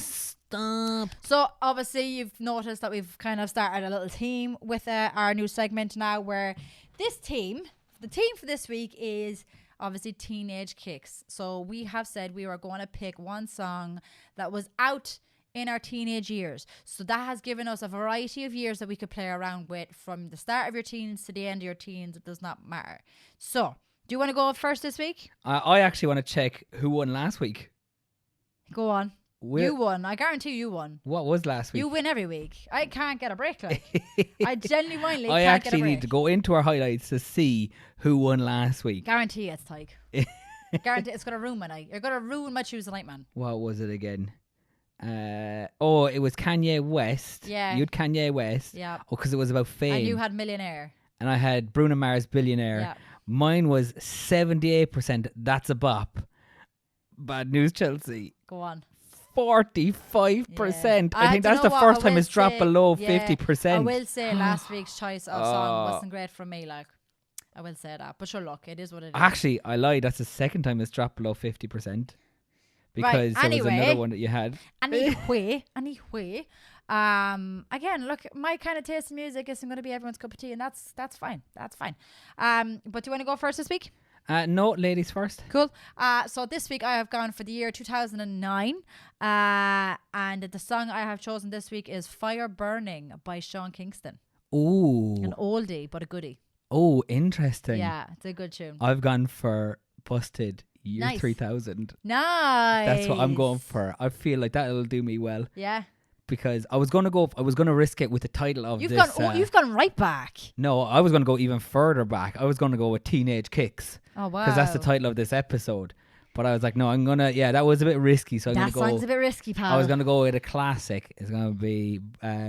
Stop. So obviously you've noticed that we've kind of started a little team with our new segment now, where the team for this week is obviously Teenage Kicks. So we have said we were going to pick one song that was out in our teenage years. So that has given us a variety of years that we could play around with, from the start of your teens to the end of your teens. It does not matter. So do you want to go first this week? I actually want to check who won last week. Go on. We're- You won. I guarantee you won. What was last week? You win every week. I can't get a break. Like, I genuinely I can't actually get a break. need to go into our highlights to see who won last week. Guarantee it's Tyke. Guarantee it's gonna ruin my night. You're gonna ruin my Tuesday night, man. What was it again? It was Kanye West. Yeah. You had Kanye West. Yeah. Oh, because it was about fame. And you had Millionaire. And I had Bruno Mars, Billionaire. Yeah. Mine was 78%. That's a bop. Bad news, Chelsea. Go on. 45%. Yeah. I think do you that's know the what? first I time will it's dropped say- below yeah, 50%. I will say last week's choice of song Oh. wasn't great for me. Like, I will say that. But sure, look, it is what it is. Actually, I lied. That's the second time it's dropped below 50%. Because there was anyway. another one that you had. Anyway, again, look, my kind of taste in music isn't going to be everyone's cup of tea, and that's fine. That's fine. But do you want to go first this week? No, ladies first. Cool. So this week I have gone for the year 2009. And the song I have chosen this week is Fire Burning by Sean Kingston. Ooh. An oldie, but a goodie. Oh, interesting. Yeah, it's a good tune. I've gone for Busted year Nice. 3000. Nice. That's what I'm going for. I feel like that'll do me well, Yeah. because I was going to risk it with the title of You've this. you've gone right back. No, I was going to go even further back. I was going to go with Teenage Kicks, Oh, wow. because that's the title of this episode. But I was like, no, that was a bit risky. So I'm going That to go. song's a bit risky, pal. I was going to go with a classic. It's going to be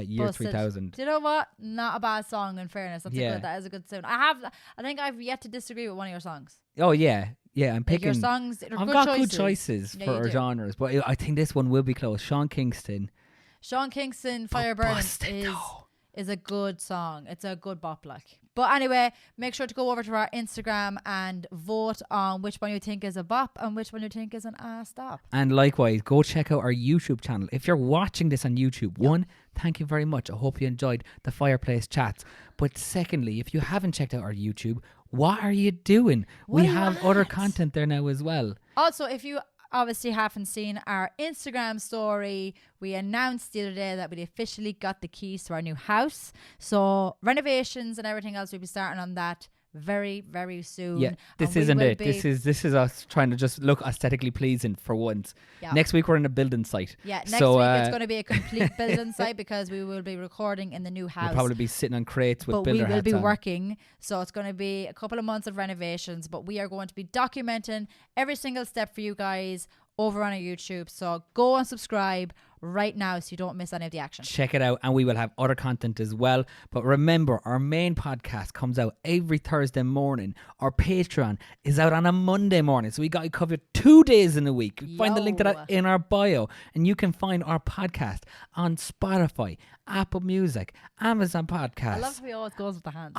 year Busted. 3000. Do you know what? Not a bad song, in fairness. Yeah. That is a good tune. I think I've yet to disagree with one of your songs. Oh, yeah. Yeah, I'm Like, picking. your songs are I've good got choices. good choices Yeah, for you our do. genres. But I think this one will be close. Sean Kingston. Sean Kingston, Fire But Burning Busted, is... though. is a good song. It's a good bop like. But anyway, make sure to go over to our Instagram and vote on which one you think is a bop and which one you think is an stop. And likewise, go check out our YouTube channel. If you're watching this on YouTube, one, thank you very much. I hope you enjoyed the fireplace chats. But secondly, if you haven't checked out our YouTube, what are you doing? We have other content there now as well. Also, if you obviously haven't seen our Instagram story, we announced the other day that we officially got the keys to our new house. So renovations and everything else, we'll be starting on that very, very soon. Yeah, this isn't it. This is us trying to just look aesthetically pleasing for once. Yeah. Next week we're in a building site. Yeah, next week it's going to be a complete building site because we will be recording in the new house. We'll probably be sitting on crates with but builder we will hats be on. working, so it's going to be a couple of months of renovations, but we are going to be documenting every single step for you guys over on our YouTube. So go and subscribe right now so you don't miss any of the action. Check it out, and we will have other content as well. But remember, our main podcast comes out every Thursday morning. Our Patreon is out on a Monday morning, so we got you covered 2 days in a week. Find the link to that in our bio, and you can find our podcast on Spotify, Apple Music, Amazon Podcasts. I love how he always goes with the hands.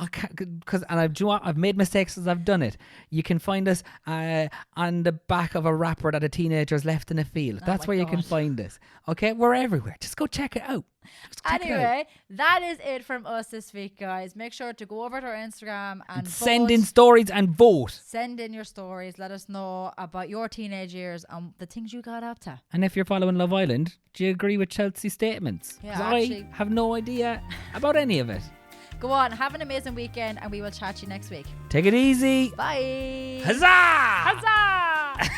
I've made mistakes as I've done it. You can find us on the back of a wrapper that a teenager's left in a field. That's where you can find us. Okay, we're everywhere. Just go check it out. Anyway, that is it from us this week, guys. Make sure to go over to our Instagram and send in stories and vote. Send in your stories. Let us know about your teenage years and the things you got up to. And if you're following Love Island, do you agree with Chelsea's statements? Yeah, I have no idea about any of it. Go on, have an amazing weekend, and we will chat to you next week. Take it easy. Bye. Huzzah! Huzzah!